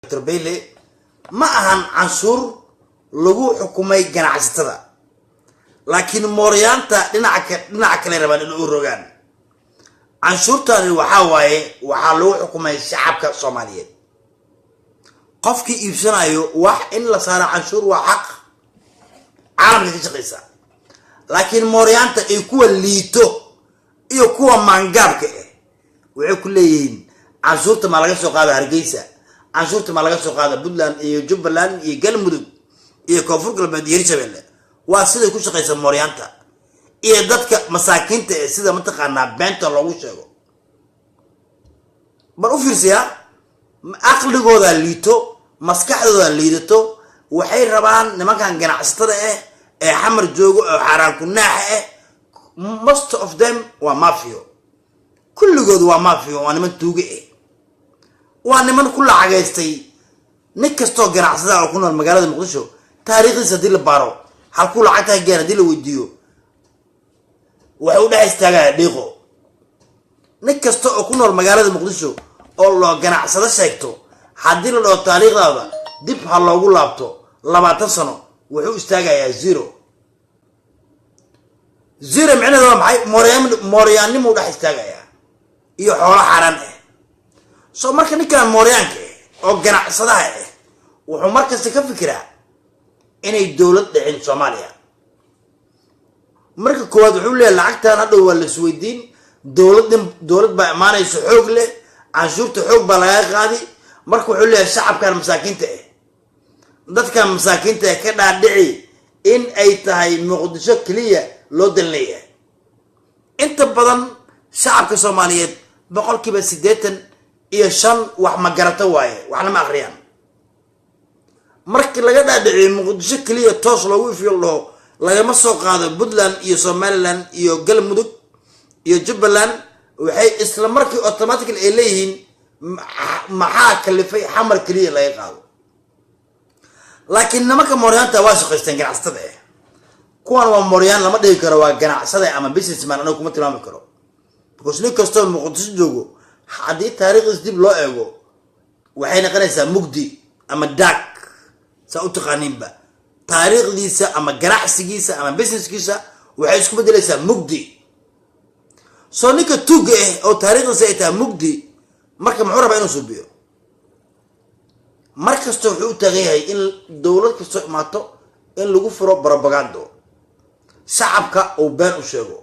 تربيلي ما أهان عنصر لغو حكومي جناعسtada لكن موريانتا ديناك ليربان الأوروغان عنصرتان waxa waaye waxa loo xukumay shacabka Soomaaliyeed qofkii iibsanayo wax in la saaro canshuur waa xaq caalamka ka shaqeysa laakiin mooryaanta ay kuwa liito iyo kuwa maangaabka ah waxay ku leeyihiin canshuurta ma laga soo qaado Hargeysa canshuurta ma laga soo qaado Puntland iyo Jubbaland iyo Galmudug iyo Koonfur Galbeed iyo Hirshabelle waa sida ku shaqeysa mooryaanta iyo dadka masaakiinta ee sida mataqaanaa beenta loogu sheego bar u fiirsiya aqligooda liito maskaxdooda liidato waxay rabaan nimankan ganacsatada ah ee xamar joogo oo xaraan ku naax ah most of them waa mafia kulligood waa mafia waa niman tuuge ah waa niman ku lacageystay nin kastoo ganacsada oo ku nool magaalada Muqdisho taariikhdiisa dil baaro halku lacagta gaar dil weydiyo waxa uu dhaxay istaagaa dhiiqo nin kasta oo ku nool magaalada Muqdisho oo loo ganacsada sheegto hadii la dhoo taariikhdaada dib ha loogu laabto 20 sano wuxuu istaagayaa zero macnaheedu waa maxay mooryaannimo dhax istaagayaa iyo xoolo xaran ah soo marka ninkan mooryaanka oo ganacsadaha ah wuxuu markasta ka fikiraa inay dawlad dhicin Soomaaliya marka koowaad wuxuu leeyahay lacagtan hadhow waa la isweydiin dawlad baa imaanayso xoog leh canshuurta xoog baa laga qaadi marka wuxuu leeyahay shacabkan masaakiinta ah dadkan masaakiinta ka dhaadhici in ay tahay Muqdisho kaliya loo dalneeyahay inta badan shacabka Soomaaliyeed boqolkiiba 85 wax ma garata waaye waxna ma akhriyaan markii laga dhaadhicay Muqdisho kaliya toos loogu fiilo lagama soo qaado Puntland iyo Somaliland iyo Galmudug iyo Jubbaland waxay isla markii automatically ay leeyihiin maxaa kalifay xamar kaliya laga qaado laakiin nimanka mooryaanta waa shaqeysteen ganacsatada ah kuwan waa mooryaan lama dhigi karo waa ganacsade ama businessman anagu kuma tilmaami karo because nin kastoo Muqdisho joogo hadii taariikhdiisa dib loo eego waxay noqonaysaa mugdi ama dark sa u taqaaniinba taariikhdiisa ama ganacsigiisa ama businesskiisa waxay isku bedelaysaa mugdi soo ninka tuuga ah oo taariikhdiisa ay tahay mugdi marka muxuu rabaa inuu suubiyo markasta wuxuu u taagan yahay in dawlad kasta imaato in lagu furo propaganda shacabka uu been u sheego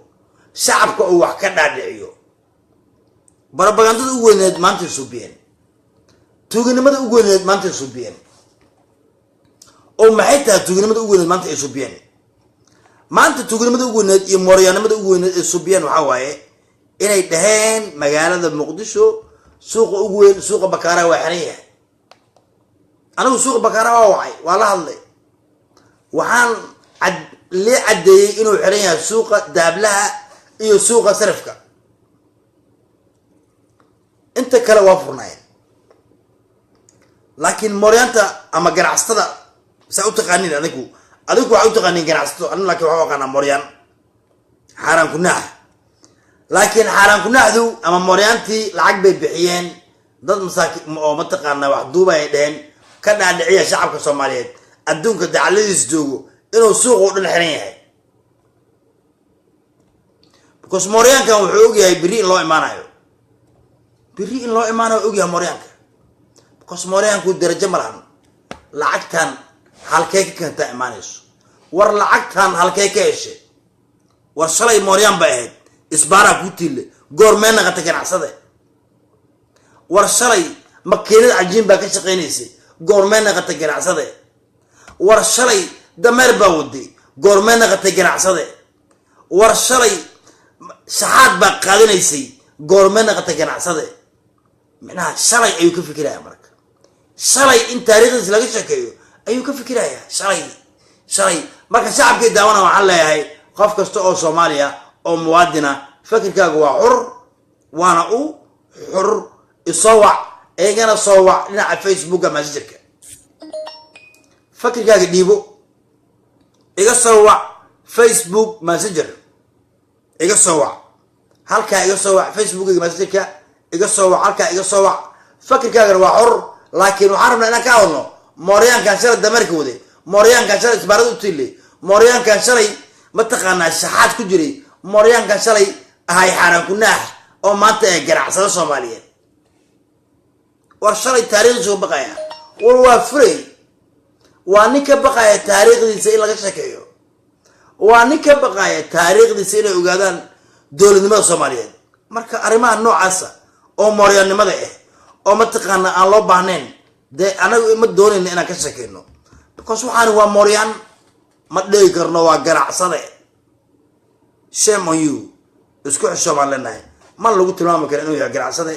shacabka uu wax ka dhaadhiciyo propagandada ugu weyneed maanta suubiyeen tuuganimada ugu weyneed maanta suubiyeen oo maxay tahay tuuganimada ugu weyneed maanta ay suubiyeen maanta tuuganimada ugu weyneed iyo mooryaannimada ugu weyneed ay suubiyeen waxa waaye inay dhaheen magaalada Muqdisho suuqa ugu weyn suuqa Bakaara waa xiran yahay anigu suuqa Bakaara waa la hadlay waxaan li cadeeyay inuu xiran yahay suuqa Daablaha iyo suuqa Sarifka inta kale waa furnaayeen laakiin mooryaanta ama ganacsatada sa u taqaaniin adigu waxa u taqaaniin ganacsato anigu laakiin waxa aqaana mooryaan xaraan ku naax laakiin xaraan ku naaxdu ama mooryaantii lacag bay bixiyeen dad masaakiin oo mataqaana wax duubay dheen ka dhaadhiciya shacabka Soomaaliyeed adduunka dacaladiis joogo inuu suuq u dhan xiran yahay because mooryaankan wuxuu og yahay biri in loo imaanayo og yahay mooryaanka because mooryaanku darajo ma lahan lacagtan halkee ka keenta imaanayso war lacagtan halkee ka heshay war shalay mooryaan ba ahayd isbaara ku tiile goormeena qata ganacsade war shalay makiinad cajiin baa ka shaqeynaysay goormeena qata ganacsade war shalay dameer baa waday goormeena qata ganacsade war shalay shaxaad baa qaadanaysay goormeena qata ganacsade macnaha shalay ayuu ka fikiraya marka shalay in taariikhdiisa laga sheekeeyo ayuu ka fikiraya shalay marka shacabkii daawana waxaan leeyahay qof kasta oo Soomaaliya oo muwaadina fikirkaaga waa xur waana u xur isoo wac eegana soo wac dhinaca Facebook ama Messenger fikirkaaga dhiibo iga soo wac Facebook Messenger iga soo wac halka iga soo wac Facebook iga Messenger iga soo wac halka iga soo wac fikirkaaga waa xur laakiin waxaan rabnaa inaan ka hadalno mooryaankan shalay dameerka waday mooryaankan shalay isbaarada u tiilay mooryaankan shalay mataqaanaa shaxaad ku jiray mooryaankan shalay ahay xaaraan ku naax oo maanta ee ganacsada soomaaliyeed war shalay taariikhdiisa baqaya war waa furay waa nin ka baqaya taariikhdiisa in laga sheekeeyo waa nin ka baqaya taariikhdiisa inay ogaadaan dowladnimada soomaaliyeed marka arrimaha noocaasa oo mooryaannimada ah oo mataqaana aan loo baahnayn dee anagu ma doonayna inaan ka sheekeyno because waxaani waa mooryaan ma dhigi karno waa ganacsade shame on you isku xishood baan leenahay ma lagu tilmaami karo inuu yahay ganacsade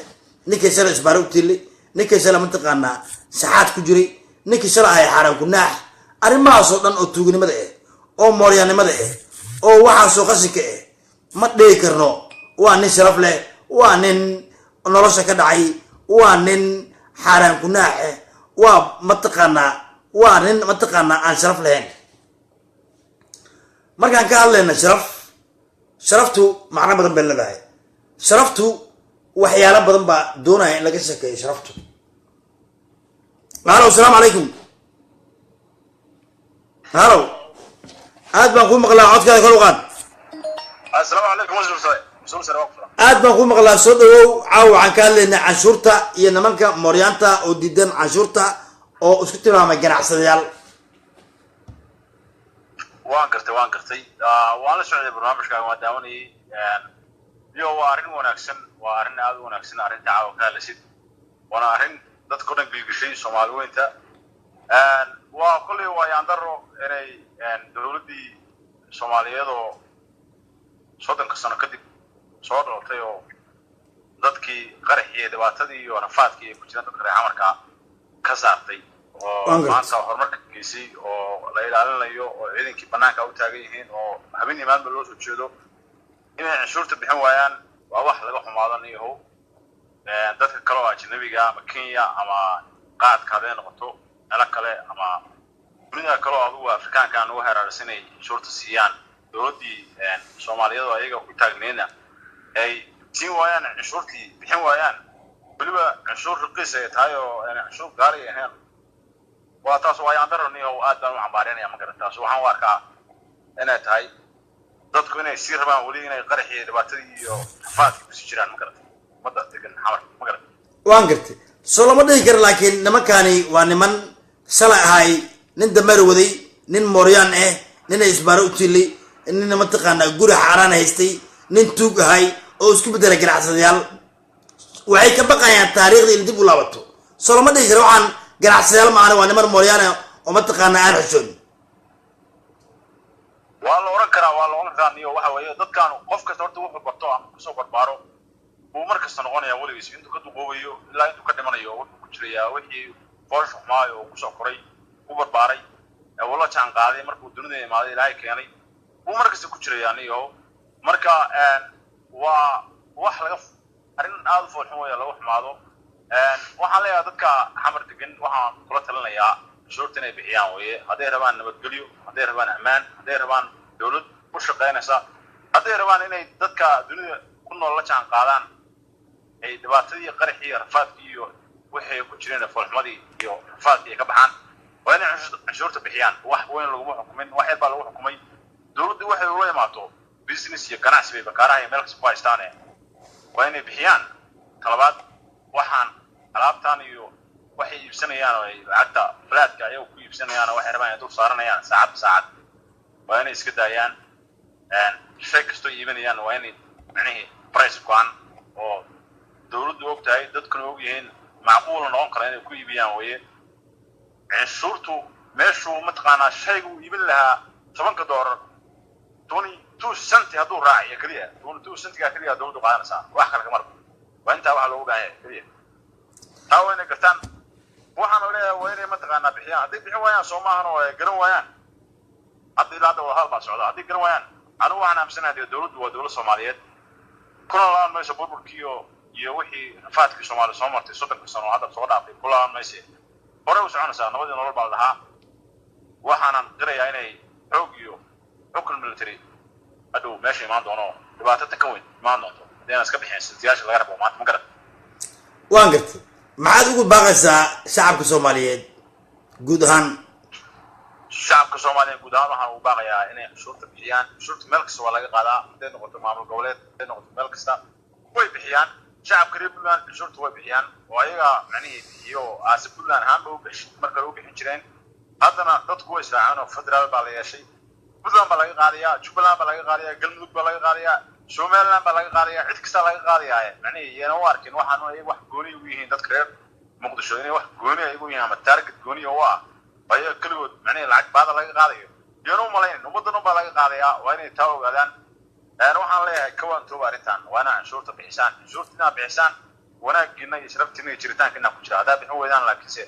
ninkii shalay isbaaro u tiilay ninkii shalay mataqaanaa saxaad ku jiray ninkii shalay ahay xaaraan ku naax arrimahaasoo dhan oo tuugnimada ah oo mooryaannimada ah oo waxaasoo qashinka ah ma dhigi karno waa nin sharaf leh waa nin nolosha ka dhacay waa nin xaaraan ku naax ah waa mataqaanaa waa nin mataqaanaa aan sharaf lahayn markaan ka hadlayna sharaftu macno badan bay leedahay sharaftu waxyaalo badan baa doonaya in laga sheekeeyo sharaftu halo asalaamu calaykum halo aad baan kuu maqlaa codkaada kor u qaad السلام عليكم aad baan kuu maqlaa soo dhawow caawa waxaan ka hadlaynaa canshuurta iyo nimanka mooryaanta oo diidan canshuurta oo isku tilmaamay ganacsadayaal waan gartay waan la socday barnaamijkaaga waan daawanayay iyo waa arrin wanaagsan waa arrin aad u wanaagsan arrinta caawa ka hadlaysid waana arrin dadka dhan gilgishay Soomaali weynta waa kulli waa yaandaro inay dowladdii Soomaaliyeed oo soddonka sano kadib soo dhaltay oo dadkii qaraxii dhibaatadii iyo rafaadkii ku jiraan dadka reer Amarka ka saartay oo maanta horumarka geysay oo la ilaalinayo oo ciidankii banaanka u taagan yihiin oo habeen imaanba loo soo jeedo inay canshuurta bixin waayaan waa wax laga xumaadanayo dadka kale oo ajnabiga ama Kenya ama qaadka hadday noqoto meel kale ama dunida kale oo Afrikaanka aan ugu heerarsanay canshuurta siiyaan dowladdii Soomaaliyeed oo ayaga ku taagneena ay siin waayaan canshuurtii bixin waayaan waliba canshuur raqiis ay tahay oo canshuur gaari ahaan waa taas waa yaandarani oo aad baan u cambaareenaya ma garantaa soo waxaan u arkaa inay tahay dadku inay sii rabaan wali inay qaraxii dhibaatadii iyo rafaadkii ku sii jiraan ma garantaa ummadda degan xamar ma garantaa waan gartay soo lama dhihi karo laakiin nimankani waa niman shalay ahay nin dameer waday nin mooryaan ah nin isbaaro u tiilay nin mataqaanaa guri xaaraan haystay nin tuug ahay oo isku bedelay ganacsadayaal waxay ka baqayaan taariikhda in dib u laabato soo lama dhihi karo waxaan ganacsadayaal ma ahna waa niman mooryaan ah oo mataqaanaa aan xushoon waa la oran karaa niyo waxa weeye dadkan qof kasta horta wuxuu barto ama kusoo barbaaro uu markasta noqonaya weligiis intuu ka duqoobayo ilaa intuu ka dhimanayo wuxuu ku jirayaa wixii qoosh xumaayo oo kusoo koray ku barbaaray wala jaan qaaday markuu dunida imaaday ilaahay keenay uu markasta ku jirayaa niyo marka waa wax laga arrin aad u foolxun weeye lagu xumaado waxaan leeyahay dadka xamar degan waxaan kula talinayaa canshuurta inay bixiyaan weeye hadday rabaan nabadgelyo hadday rabaan ammaan hadday rabaan dowlad u shaqaynaysa hadday rabaan inay dadka dunida ku nool la jaan qaadaan ay dhibaatadii qaraxii rafaadkii iyo wixii ku jireen foolxumadii iyo rafaadkii ay ka baxaan waa inay canshuurta bixiyaan wax weyn laguma xukumin wax yar baa lagu xukumay dowladdu waxay ula imaato business iyo ganacsi bay bakaaraha iyo meel kasta ku haystaan waa inay bixiyaan talabaad waxaan alaabtaan iyo waxay iibsanayaan oo ay lacagta flaadka ayagu ku iibsanayaan waxay rabaan inay dul saaranayaan saacad waa inay iska daayaan shay kastoo iibinayaan waa inay macnihii price go'an oo dowladdu og tahay dadkuna og yihiin macquula noqon kara inay ku iibiyaan weeye canshuurtu meeshuu mataqaanaa shaygu iibin lahaa $10 22 cent hadduu raaciyo keliya 22 centiga keliya dowladdu qaadanaysaa wax kale kama rabo waa intaa waxa loogu baahan yahay keliya taa waa inay gartaan waxaan leeyahay waa inay mataqaanaa bixiyaan haddii bixin waayaan soo maahan oo ay garan waayaan haddii ilaa wada hal baa socda haddii garan waayaan anigu waxaan aaminsanahay dowladdu waa dowlad Soomaaliyeed kuna laan mayso burburkii iyo wixii rafaadkii Soomaaliya soo martay 30 sano hadda soo dhaafay kula laan mayso hore u soconaysaa nabadii nolol baa lahaa waxaanan qirayaa inay xoog iyo xukun military hadhow meesha imaan doono dhibaatada ka weyn imaan doonto hadayna iska bixin sintiyaasha laga rabo maanta ma garan waan gartay maxaad ugu baaqaysaa shacabka Soomaaliyeed guud ahaan shacabka Soomaaliyeed guud ahaan waxaan ugu baaqayaa inay cashuurta bixiyaan cashuurta meel kasta waa laga qaadaa haday noqoto maamul goboleed haday noqoto meel kasta way bixiyaan shacabka reer Puntland cashuurta way bixiyaan oo ayaga macnaheedu bixiyo aasi Puntland ahaan u bixin marka uu bixin jireen haddana dadku way israacaan oo federaal baa la yeeshay Puntland baa laga qaadayaa Jubaland baa laga qaadayaa Galmudug baa laga qaadayaa Somaliland baa laga qaadayaa cid kasta laga qaadayaa macnaheedu yana u arkin waxaan ay wax gooni u yihiin dadka reer Muqdisho inay wax gooni ay u yihiin ama target gooni oo ah ayaa kaligood macnaheedu lacag baad laga qaadayo yana u malayn ummadana baa laga qaadayaa waa inay taa ogaadaan waxaan leeyahay kawaan tooba arrintan waa inaan cashuurta bixisaan wanaagina iyo sharaftina iyo jiritaankiina ku jira hadaa bixin weydaan laakiinse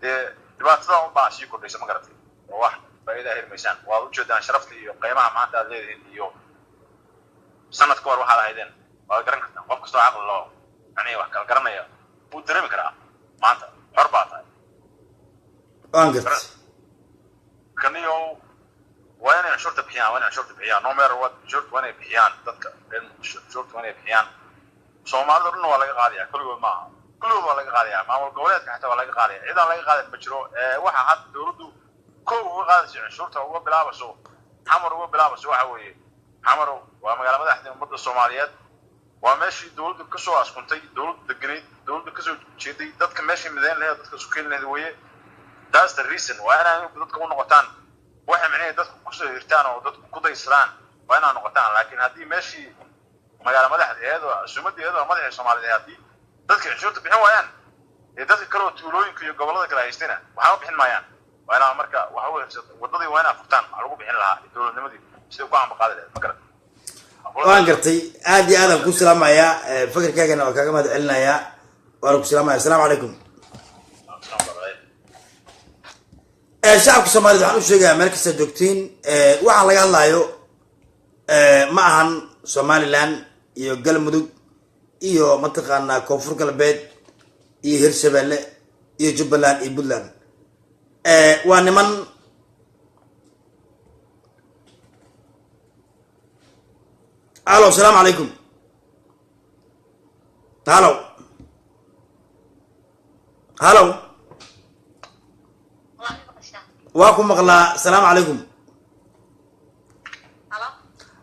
dee dhibaatada un baa sii kordhaysa ma garatay oo wax faa'iida hirmaysaan waad u jeedaan sharafta iyo qiimaha maanta aad leedihiin iyo sanad ka hor waxaad ahaydeen waad garan kartaan qof kastoo caqli loo macnaheedu wax kala garanaya wuu dareemi karaa maanta xor baa tahay waan gartay kaniyo waa inay cashuurta bixiyaan no matter what cashuurta waa inay bixiyaan dadka cashuurta waa inay bixiyaan Soomaalida dhan waa laga qaadayaa kulligood waa laga qaadayaa maamul goboleedka xataa waa laga qaadayaa cidaan laga qaadan ma jiro waxa had dawladdu koow uga qaadayso cashuurta uga bilaabayso xamar waxa weeye xamar waa magaalada madaxda ummadda Soomaaliyeed waa meeshii dawladdu ka soo askuntay dawladdu deganeed dawladdu ka soo jeeday dadka meeshii midayn lahayd dadka suuqeyn lahayd weeye that's the reason waa inay dadka u noqotaan waxa macnaheedu dadku ku soo hirtaan oo dadku ku daysadaan waa inay noqotaan laakiin haddii meeshii magaalada madaxdeedu suumadeedu madaxda Soomaaliyeed haddii dadka cashuurta bixin waayaan dadka kale oo tuulooyinka iyo gobolada kale haystina waxa u bixin maayaan waa inay marka waxa uu hersado wadadii waa inay furtaan waxa lagu bixin lahaa dawladnimadii sidoo ku aan baqaadeen ma garan waan gartay aad iyo aad aan ku salaamayaa fikirkaagana waa kaaga mahad celinayaa waan ku salaamayaa assalaamu calaykum shacabka Soomaaliyeed waxaan u sheegayaa meel kasta joogtiin waxaan laga hadlayo ma ahan Somaliland iyo Galmudug iyo mataqaanaa Koonfur Galbeed iyo Hirshabelle iyo Jubaland iyo Puntland waa niman alo assalaamu calaykum halo waa ku maqlaa assalaamu calaykum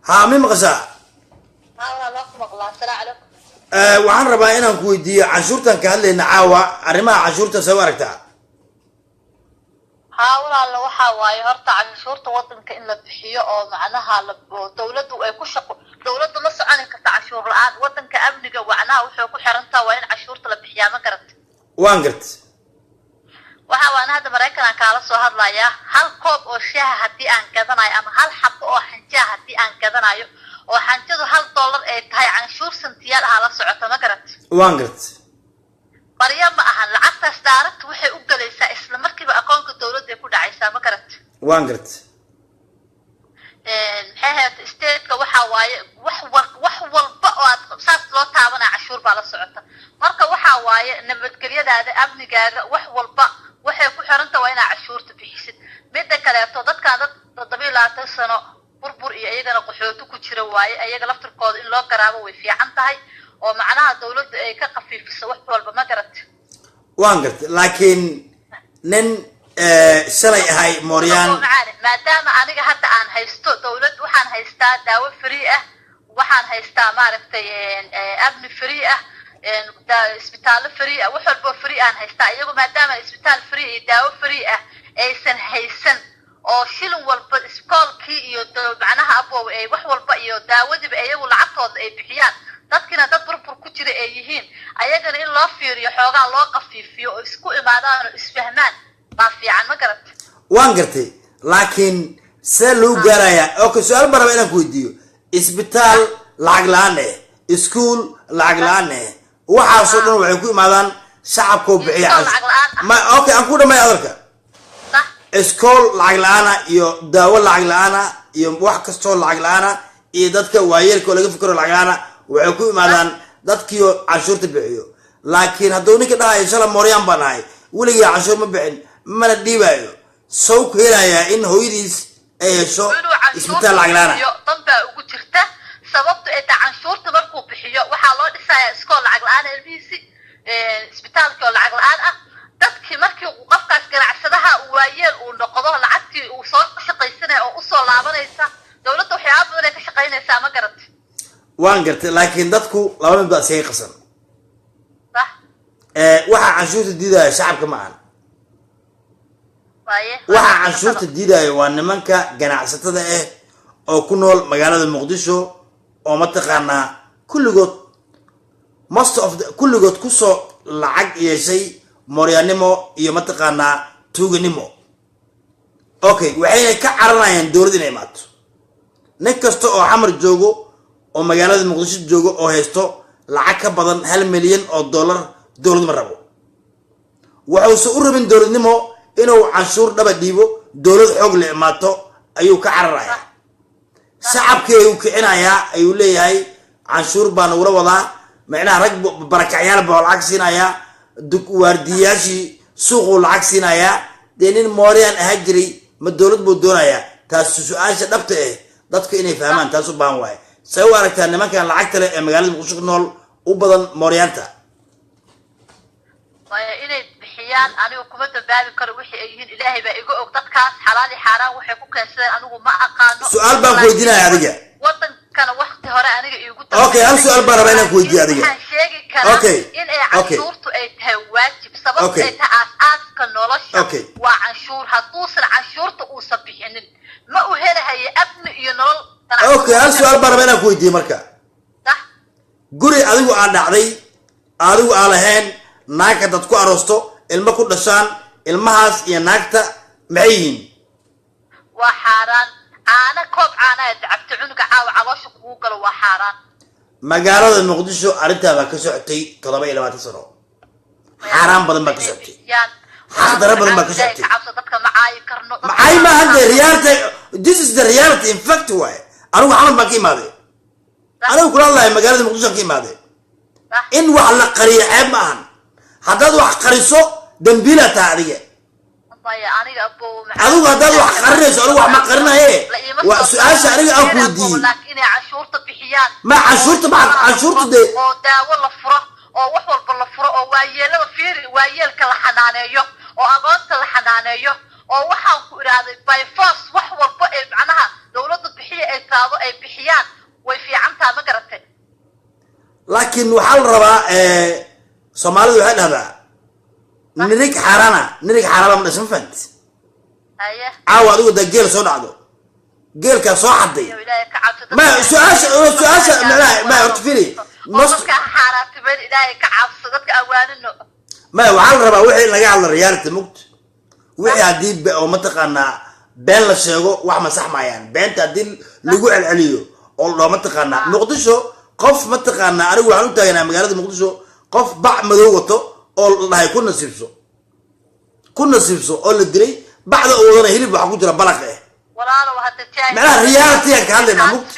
ها مين مقصا waxaan rabaa inaan ku weydiiyo cashuurtan ka hadlayna caawa arrimaha cashuurta soo aragtaa ها walaal waxa waaye horta cashuurta wadanka in la bixiyo oo macnaha dawladdu ay ku shaqo dawladdu ma socon karta cashuur la'aan wadanka amniga wacnaha wuxuu ku xirantaa waa in cashuurta la bixiyaa ma garad waan gartay waxa waan hadda Mareykanka kala soo hadlayaa hal koob oo shaaha hadii aan gadanayo ama hal xabo oo xanjaa hadii aan gadanayo oo xanjadu $1 ay tahay canshuur santiyaal ah la socota ma garad waan gartay bariya ma ahan lacagtaas daarad waxay u galaysaa isla markiiba akoonka dawladda ku dhacaysaa ma garad waan gartay maxay state-ka waxa waaye wax walba oo aad saas loo taabanaa cashuur baa la socota marka waxa waaye nabadgelyadaada amnigaaga wax walba waxay ku xirantaa waa inaad cashuurta bixisid midda kale dadka 27 sano burbur iyo ayagana qaxooto ku jira waaye ayaga laftirkooda in loo garaabo way fiican tahay oo macnaha dawladda ay ka qafiifiso wax walba ma garad waan gartay laakiin nin shalay ahay Mooriyaan maadaama aniga hadda aan haysto dawlad waxaan haystaa daawo free ah waxaan haystaa maaragtay amni free ah isbitaal free ah wax walba free aan haystaa iyagu maadaama isbitaal free iyo daawo free ah aysan haysan oo shilin walba iskoolkii iyo macnaha abow ay wax walba iyo daawadiba iyagu lacagtooda ay bixiyaan dadkina dad burbur ku jira ay yihiin ayagana in loo fiiriyo xoogaa loo qafiifiyo oo isku imaadaan oo isfahmaan baa fiican ma garad waan gartay laakiin see loo gaarayaa oo su'aal baraba inaan ku weydiiyo isbitaal lacag la'aan iskuul lacag la'aan waxaasoo dhan waxay ku imaadaan shacabka bixiya ma okay aan ku dhamay adarka iskool lacag la'aan iyo daawo lacag la'aan iyo wax kastoo lacag la'aan iyo dadka waayeelka laga fikiro lacag la'aan waxay ku imaadaan dadkii cashuurta bixiyo laakiin hadduu ninka dhahayo shala Mooriyaan baan ahay weligaa cashuur ma bixin mana dhiibayo soo ku helayaa in hooyadiis ay hesho isbitaal lacag la'aan dhanba ugu jirta sababtu ay canshuurta markuu bixiyo waxa loo dhisayaa iskool lacag la'aan ilmihiisi isbitaalkii oo lacag la-aan ah dadkii markii qofkaas ganacsadaha waayeel uu noqdo lacagtii uu soo shaqaysanaya oo usoo laabanaysa dowladda waxyaaba badan ay ka shaqaynaysaa ma garatay waan gartay laakiin dadku laba mid baa iskaga qasan صح waxaa canshuurta diidaya shacabka ma ahan waaye waxaa canshuurta diidaya waa nimanka ganacsatada ah oo ku nool magaalada muqdisho oo mataqaanaa kulligood most of the kulligood kusoo lacag yeeshay mooryaanimo iyo mataqaanaa tuuganimo okay waxayna ka caranayaan dowlad inay imaato nin kasta oo xamar joogo oo magaalada muqdisho joogo oo haysto lacag ka badan 1 milyan oo dollar dowlad ma rabo wuxuuse u rabin dowladnimo inuu canshuur dhaba dhiibo dowlad xoog la imaato ayuu ka cararayaa shacabkii ayuu kicinayaa ayuu leeyahay canshuur baa nagula wadaa macnaha rag barakacyaal baa lacag siinayaa waardiyaashii suuquu lacag siinayaa dee nin mooriyaan ahaa jiray ma dowlad buu doonayaa taas su-aasha dhabta ah dadku inay fahmaan taas u baahan waaye say u aragtaa nimankan lacagta leh ee magaalada muqdisho ku nool u badan mooryaanta waaye inay bixiyaan anigu kuma dambaabi karo wixii ay yihiin ilaahay baa iga og dadkaas xalaali xaaraan waxay ku keensadeen anigu ma aqaano su-aal baan ku weydiinaya adiga wadankana waqti hore aniga iigu okay hal su-aal baan rabaa inaan ku weydiiyo adiga waxaan sheegi karaa Okay. in ay canshuurtu ay tahay waajib sababta Okay. ay tahay aas-aaska nolosha Okay. waa canshuur hadduusan canshuurta uusan bixinin ma u helahayo amni iyo nolol okay hal su-aal baan rabaa inaan ku weydiiyo marka sax guri adigu aan dhacday adigu aan lahayn naagka dad ku aroosto ilmo ku dhashaan ilmahaas iyo naagta maxay yihiin waa xaaraan caana koob caana ee dacabta cunuga caawa caloosha kugu galo waa xaaraan magaalada muqdisho arrintaa baa ka socotay 27 sano xaaraan badan baa ka socotay xaq dara badan baa ka socotay cabso dadka ma caayi karno maxay ma hadda reality this is the reality in fact why anigu xamal baan ka imaaday anigu kula hadlahay magaalada muqdisho ka imaaday in wax la qariyo ceeb ma ahan haddaad wax qariso dambiila taa adiga maya aniga abo adigu haddaad wax qarinayso anigu wax ma qarinaye waa su-aasha aniga aan ku weydiiyey laakiin inay canshuurta bixiyaan ma canshuurta dee oo daawo la furo oo wax walba la furo oo waayeelada fiiri waayeelka la xanaaneeyo oo agoonta la xanaaneeyo oo waxaan ku idhaahday by force wax walba ee macnaha dowladda bixiya ay taado ay bixiyaan way fiicantaa ma garatay laakiin waxaa la rabaa soomaalidu waxay dhahdaa nirig xaaraana ma dhashan fant haye caawa adigu da geel soo dhacdo geelkaa soo xaday iyo ilaahay ka cabso ma su-aasha macnaha ma horta firi dadka xaaraantibeen ilaahay ka cabso dadka awaanino ma waxaa la rabaa wixii laga hadla reality mugt wixii haddii oo mataqaanaa been la sheego wax ma sax maayaan beenta haddii lagu celceliyo oo loo mataqaanaa muqdisho qof mataqaanaa anigu waxaan u taaganaa magaalada muqdisho qof bac madow wato oo la dhahay ku nasiibso oo la dilay bacda oo wadana hilib waxa ku jira balaq eh walaalow hadda jaahil macnaha reality aan ka hadlaynaa mugt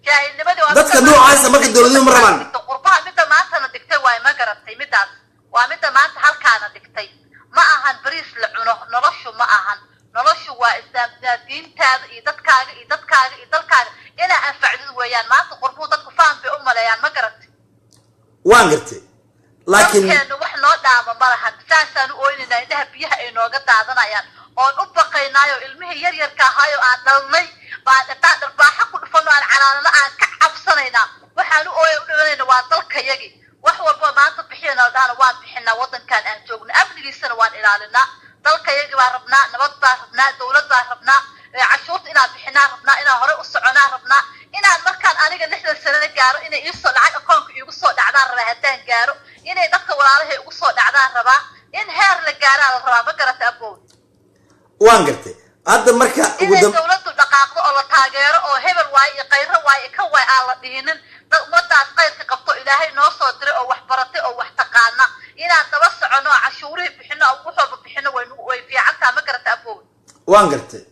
jaahilnimadii waa dadka noocaasa marka dowladnimo ma rabaan qurbaha midda maantana dhigtay waay ma garatay middaas waa midda maanta halkaana dhigtay ma ahan bariis la cuno noloshu ma ahan noloshu waa islaamnaa diintaada iyo dadkaaga iyo dadkaaga iyo dalkaaga inaa anfacdid weeyaan maanta qurbuu dadku faham bay u maleeyaan ma garatay waan gartay laakiin dalkeenu wax noo dhaama ma lahan saasaan u ooynaynaa indhaha biyaha ay nooga daadanayaan oon u baqaynaayo ilmihii yaryarka ahaayo aan dhalnay baan intaan dharbaaxa ku dhufano aan calaanano aan ka cabsanaynaa waxaan u ooya u dhimanayna waa dalkayagii wax walba maanta bixiyana dhaana waan bixinaa wadankan aan joogno amnigiisana waan ilaalinaa dalkayagii baan rabnaa nabad baan rabnaa dowlad baan rabnaa cashuurta inaan bixinaa rabnaa inaan hore u soconaa rabnaa inaan markaan aniga 60 sano gaaro inay iisoo lacag akoonka iigu soo dhacdaan rabaa haddaan gaaro inay dadka walaalahay ugu soo dhacdaan rabaa in heer la gaaraa la rabaa ma garata abow waan gartay hadda marka inay dowladdu dhaqaaqdo oo la taageero oo hebel waaye iyo qayro waaye ka waay aan la dhihinin dad ummadaas qayrka qabto ilaahay noo soo diray oo wax baratay oo wax taqaana inaan daba socono oo cashuurihii bixino oo wax walba bixino way fiicantaa ma garata abow waan gartay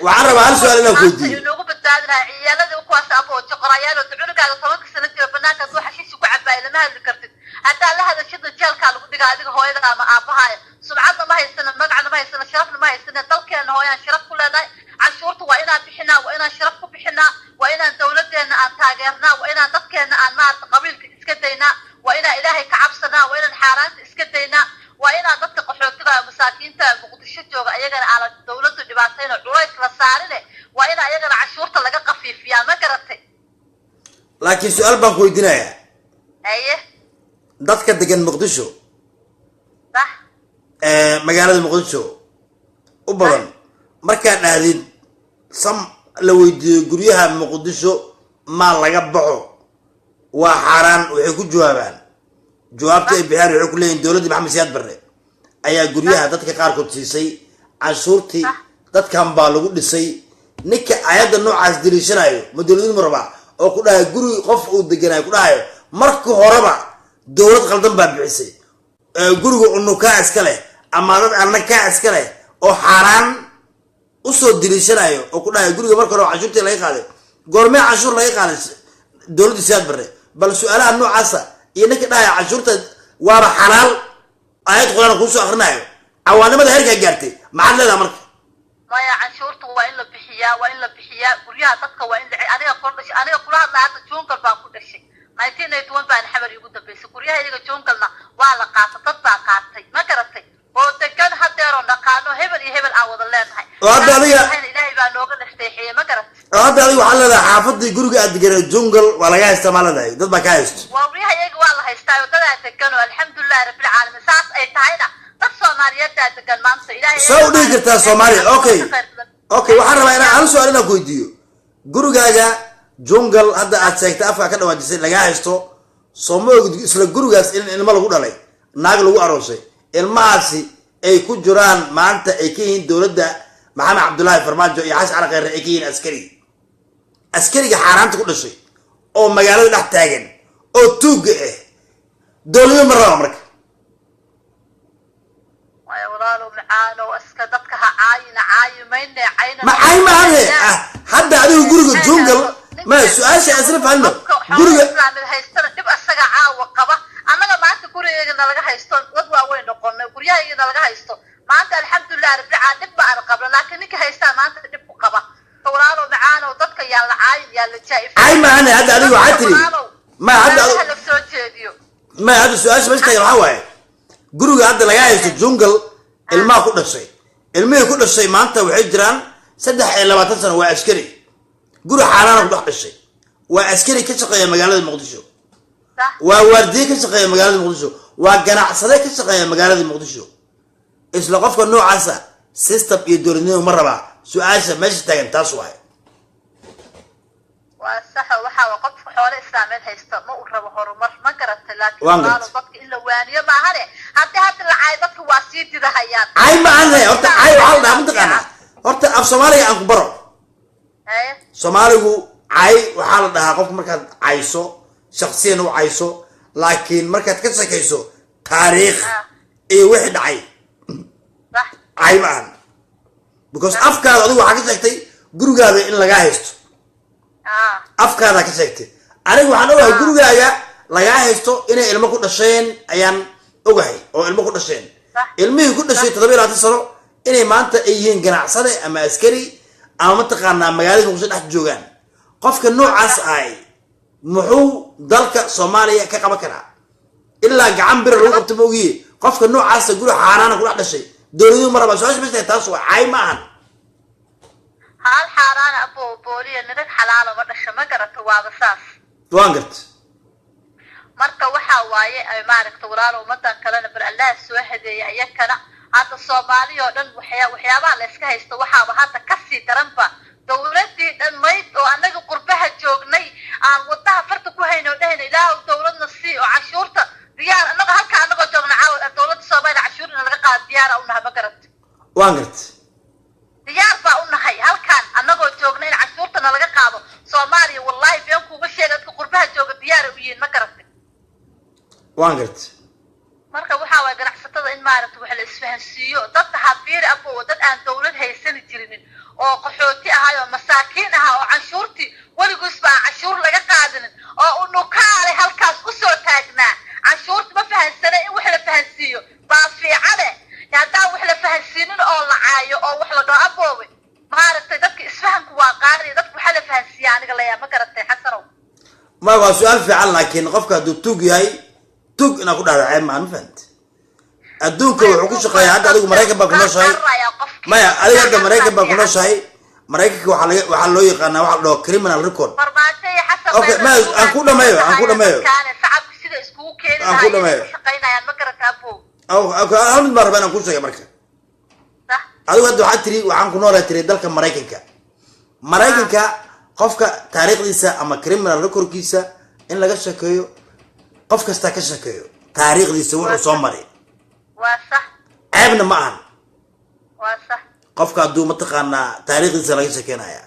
waxaan rabaa hal su-aal inaan ku weydiiyo inoogu badbaadinaya ciyaaladii kuwaas aboo joqorayaal oo cunugaaga 10 sano jira banaanka hadduu xashiishi ku cabaay lama hadli kartid haddaa la hadashida jeelkaa lagu dhigaa adiga hooyada ama aabbahaaya subcadna ma haysana magacna ma haysana sharafna ma haysana dalkeena hooyaan sharaf ku leenahay canshuurta waa inaan bixinaa waa inaan sharaf ku bixinaa waa inaan dowladeena aan taageernaa waa inaan dadkeena aan maarata qabiilka iska daynaa waa inaan ilaahay ka cabsanaa qaadnaa waa inaan xaaraanta iska daynaa waa inaan dadka qaxootiga masaakiinta muqdisho jooga ayagana aan dawladdu dhibaatayna culays la saarine waa in ayagana cashuurta laga qafiifiyaa ma garatay laakiin su'aal baan ku weydiinayaa aye dadka degan muqdisho صح magaalada muqdisho u badan markaa dhaadid sam la weydiiyo guryaha muqdisho ma laga baxo waa xaraan waxay ku jawaabaan jawaabta ay bixiyaan waxay ku leeyihiin dowladda maxamed siyaad barre ayaa guryaha dadka qaarkood siisay canshuurtii dadkan baa lagu dhisay ninka ayadda noocaas diriishanayo ma dowladnimo ma rabaa oo ku dhahay guri qof uu deganayo ku dhahayo marka horeba dowlad qaldan baa bixisay guriga unukaa iska leh ama dad annakaa iska leh oo xaaraan usoo diriishanayo oo ku dhahay guriga marka hore canshuurtii laga qaaday goormee canshuur laga qaaday dowladda siyaad barre bal su'aalaha noocaasa iyo ninka dhahaya canshuurta waaba xalaal ayad quraan kuusoo akrinayo cawaanimada heerkaa gaartay maxaad leedaha marka maya canshuurta waa in la bixiyaa guryaha dadka waa in aniga kula hadlaa hadda jungal baan ku dhashay 1981 baan xamar igu dambeysay guryaha iyaga jungalna waa la qaatay dad baa qaatay ma garatay oo degan hadeeroo dhaqaano hebel iyo hebel aan wada leenahay oo hadda adiga ilaahay baa nooga nasteexiyey ma garatay oo hadda adiga waxaad leedahay xaafadii guriga aad deganay jungal waa laga haystaa maa leedahay dad baa ka haysto waa guryaha iyaga waa la haystaa oo dadaa degan oo alxamdulillahi rabbil caalamiin saas ay tahayna dad soomaaliyeed degan maanta ilaahay soo u dhigi kartaa soomaaliya okay waxaan rabaa inaan hal su'aal inaan ku weydiiyo gurigaaga jungal hadda aad sheegtay afka ka dhawaajisay laga haysto soo ma ogid isla gurigaas in ilmo lagu dhalay naag lagu aroosay ilmahaasi ay ku jiraan maanta ay ka yihiin dowladda maxamed cabdullaahi farmaajo iyo xasan cali khayre ay ka yihiin askariga xaaraanta ku dhashay oo magaalada dhex taagan oo tuugga ah dowladnimo ma raba marka waayo walaalow macaano iska dadka ha caayimayne cayna ma caymahane hadda adigu guriga jungal ma su-aasha isla fahno guriga islaamid haystana dib asaga caawa qaba annaga maanta gurigeena laga haysto dad waaweyn noqonay guryaheena laga haysto maanta alxamdulilah rabbil caalamiin dib baan qabna laakiin ninka haystaa maanta dib ku qaba walaalow macaano dadka yaa la caayin yaa la jaa'if caymahane hadda adigu waxaa tiri ma hadda la soo jeediyo ma hadda su-aasha meesha tahay waxaa waaye guriga hadda laga haysto jungal ilmaha ku dhashay ilmihii ku dhashay maanta waxay jiraan 23 sano waa askari guri xaalaana ku dhex dhashay waa askari ka shaqeeya magaalada muqdisho waa waardiye ka shaqeeya magaalada muqdisho waa ganacsade ka shaqeeya magaalada muqdisho isla qofka noocaasa system iyo dowladnimo ma rabaa su-aasha meesha taagan taas waaye waa sax waxaa qof xoolo islaameed haysta ma uu rabo horumar ma garatay laakiin Waan walaalo gartay. dadka in la waaniyo maahane haddii hadda la caayo dadka waa sii didahayaan cay ma ahane horta cay waxaa la dhahaa mataqaanaa horta af soomaaliga aan ku baro haye soomaaligu cay waxaa la dhahaa qofka markaad cayso shaksiyan u cayso laakiin markaad ka shakayso taariikh iyo wixii dhacay sax cay ma ahan because afkaada adigu waxaa ka sheegtay gurigaada in lagaa haysto afkaada ka sheegtay aniga waxaan ogahay gurigaaga lagaa haysto inay ilmo ku dhasheen ayaan ogahay oo ilmo ku dhasheen ilmihii ku dhashay 27 sano inay maanta ay yihiin ganacsade ama askari ama mataqaanaa magaalada muqdisho dhex joogaan qofka noocaas ahay muxuu dalka soomaaliya ka qaban karaa ilaa gacan bir lagu qabto moogiye qofka noocaasa guri xaaraana ku dhex dhashay dowladnimo ma rabaa su-aasha meesha taas waa cay ma ahan hal xaaraana abo booliya nirag xalaalo ma dhasho ma garata waaba saas waan garta marka waxaa waaye ay maaragta walaalo ummadan kalena bal allah soo hadeeya iyakana hadda soomaaliya oo dhan waxyaabaha la iska haysto waxaaba hadda kasii daranba dowladii dhan mayd oo annaga qurbaha joognay aan wadaha farta ku hayno dhahayna ilaahu dowladna sii oo cashuurta diyaar annaga halka annagoo joogna caawa dowladda soomaaliya cashuurina laga qaado diyaara unaha ma garata waan garta diyaar baa unahay halkaan annagoo joogna in cashuurtana laga qaado soomaaliya wallahi been kuuga sheega dadka qurbaha jooga diyaara u yihiin ma garata waan garta marka waxaa waay ganacsatada in maaragta wax la isfahansiiyo dadka hafiiri abo dad aan dowlad haysani jirinin oo qaxooti ahay oo masaakiin ahaa oo canshuurtii weligiisba aan canshuur laga qaadinin oo unukaale halkaas usoo taagnaa canshuurta ma fahansana in wax la fahansiiyo baa fiicane haddaan wax la fahansiinin oo la caayo oo wax la dhoo aboobe maaragtay dadka isfahanku waa qaadaya dadka waxaa la fahansiiya aniga layaa ma garatay xasanow ma waa su-aal fiican laakiin qofka hadduu tuug yahay tug ina ku dhaawacay ma fahant adduunka wuxuu ku shaqeeyaa hadda adigu Mareykan baa ku nooshahay maya adiga hadda Mareykan baa ku nooshahay Mareykanka waxa loo yaqaanaa waxa loo criminal record okay ma aan ku dhameeyo aan ku dhameeyo shaqeynayaan ma garata abo okay hal mid mar baan ku sheegay marka adigu hadda waxa tiri waxaan ku noolaa tiri dalka Mareykanka qofka taariikhdiisa ama criminal recordkiisa in laga shakeeyo qof kasta ka shakeeyo taariikhdiisa wuxuu soo maray waa sax ceebna ma ahan waa sax qofka haduu mataqaanaa taariikhdiisa laga shakeynaya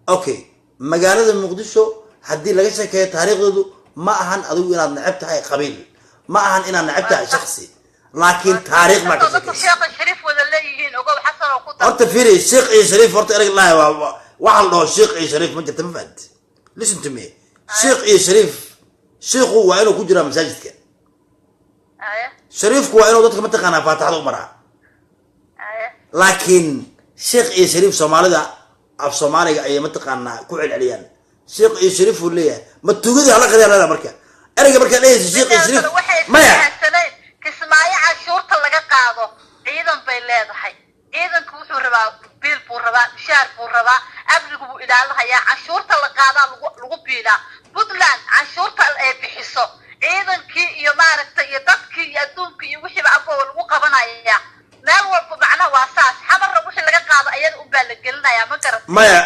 okay magaalada Muqdisho hadii laga shakeeyo taariikhdoodu ma ahan adigu inaad nacab tahay qabiil ma ahan inaad nacab tahay shakhsi laakiin taariikh ma ka shakeeyo sheekh Shariif wada leeyihiin ogow xasan oo ku horta fiiri sheekh iyo Shariif horta erag laa waxa loo sheekh iyo Shariif ma jirta ma fahad listen to me sheekh iyo Shariif sheekhu waa inuu ku jira masaajidka Shariifku waa inuu dadka mataqaanaa faataxada u maraa laakiin sheekh iyo Shariif Soomaalida af Soomaaliga ay mataqaanaa ku celceliyaan sheekh iyo Shariif uu leeyahay ma tugadi hala qadaalada marka erayga marka leeyahay sheekh iyo Shariif maya kismaayo cashuurta laga qaado ciidan bay leedahay ciidanku wuxuu rabaa biil buu rabaa shaar buu rabaa amnigu buu ilaalayaa cashuurta la qaadaa lagu biilaa Puntland cashuurta ay bixiso ciidankii iyo maaragtay iyo dadkii iyo adduunka iyo wixii abo lagu qabanaya meel walba macna waa saas xamarna wixii laga qaado ayada u baa la gelinaya ma garan maya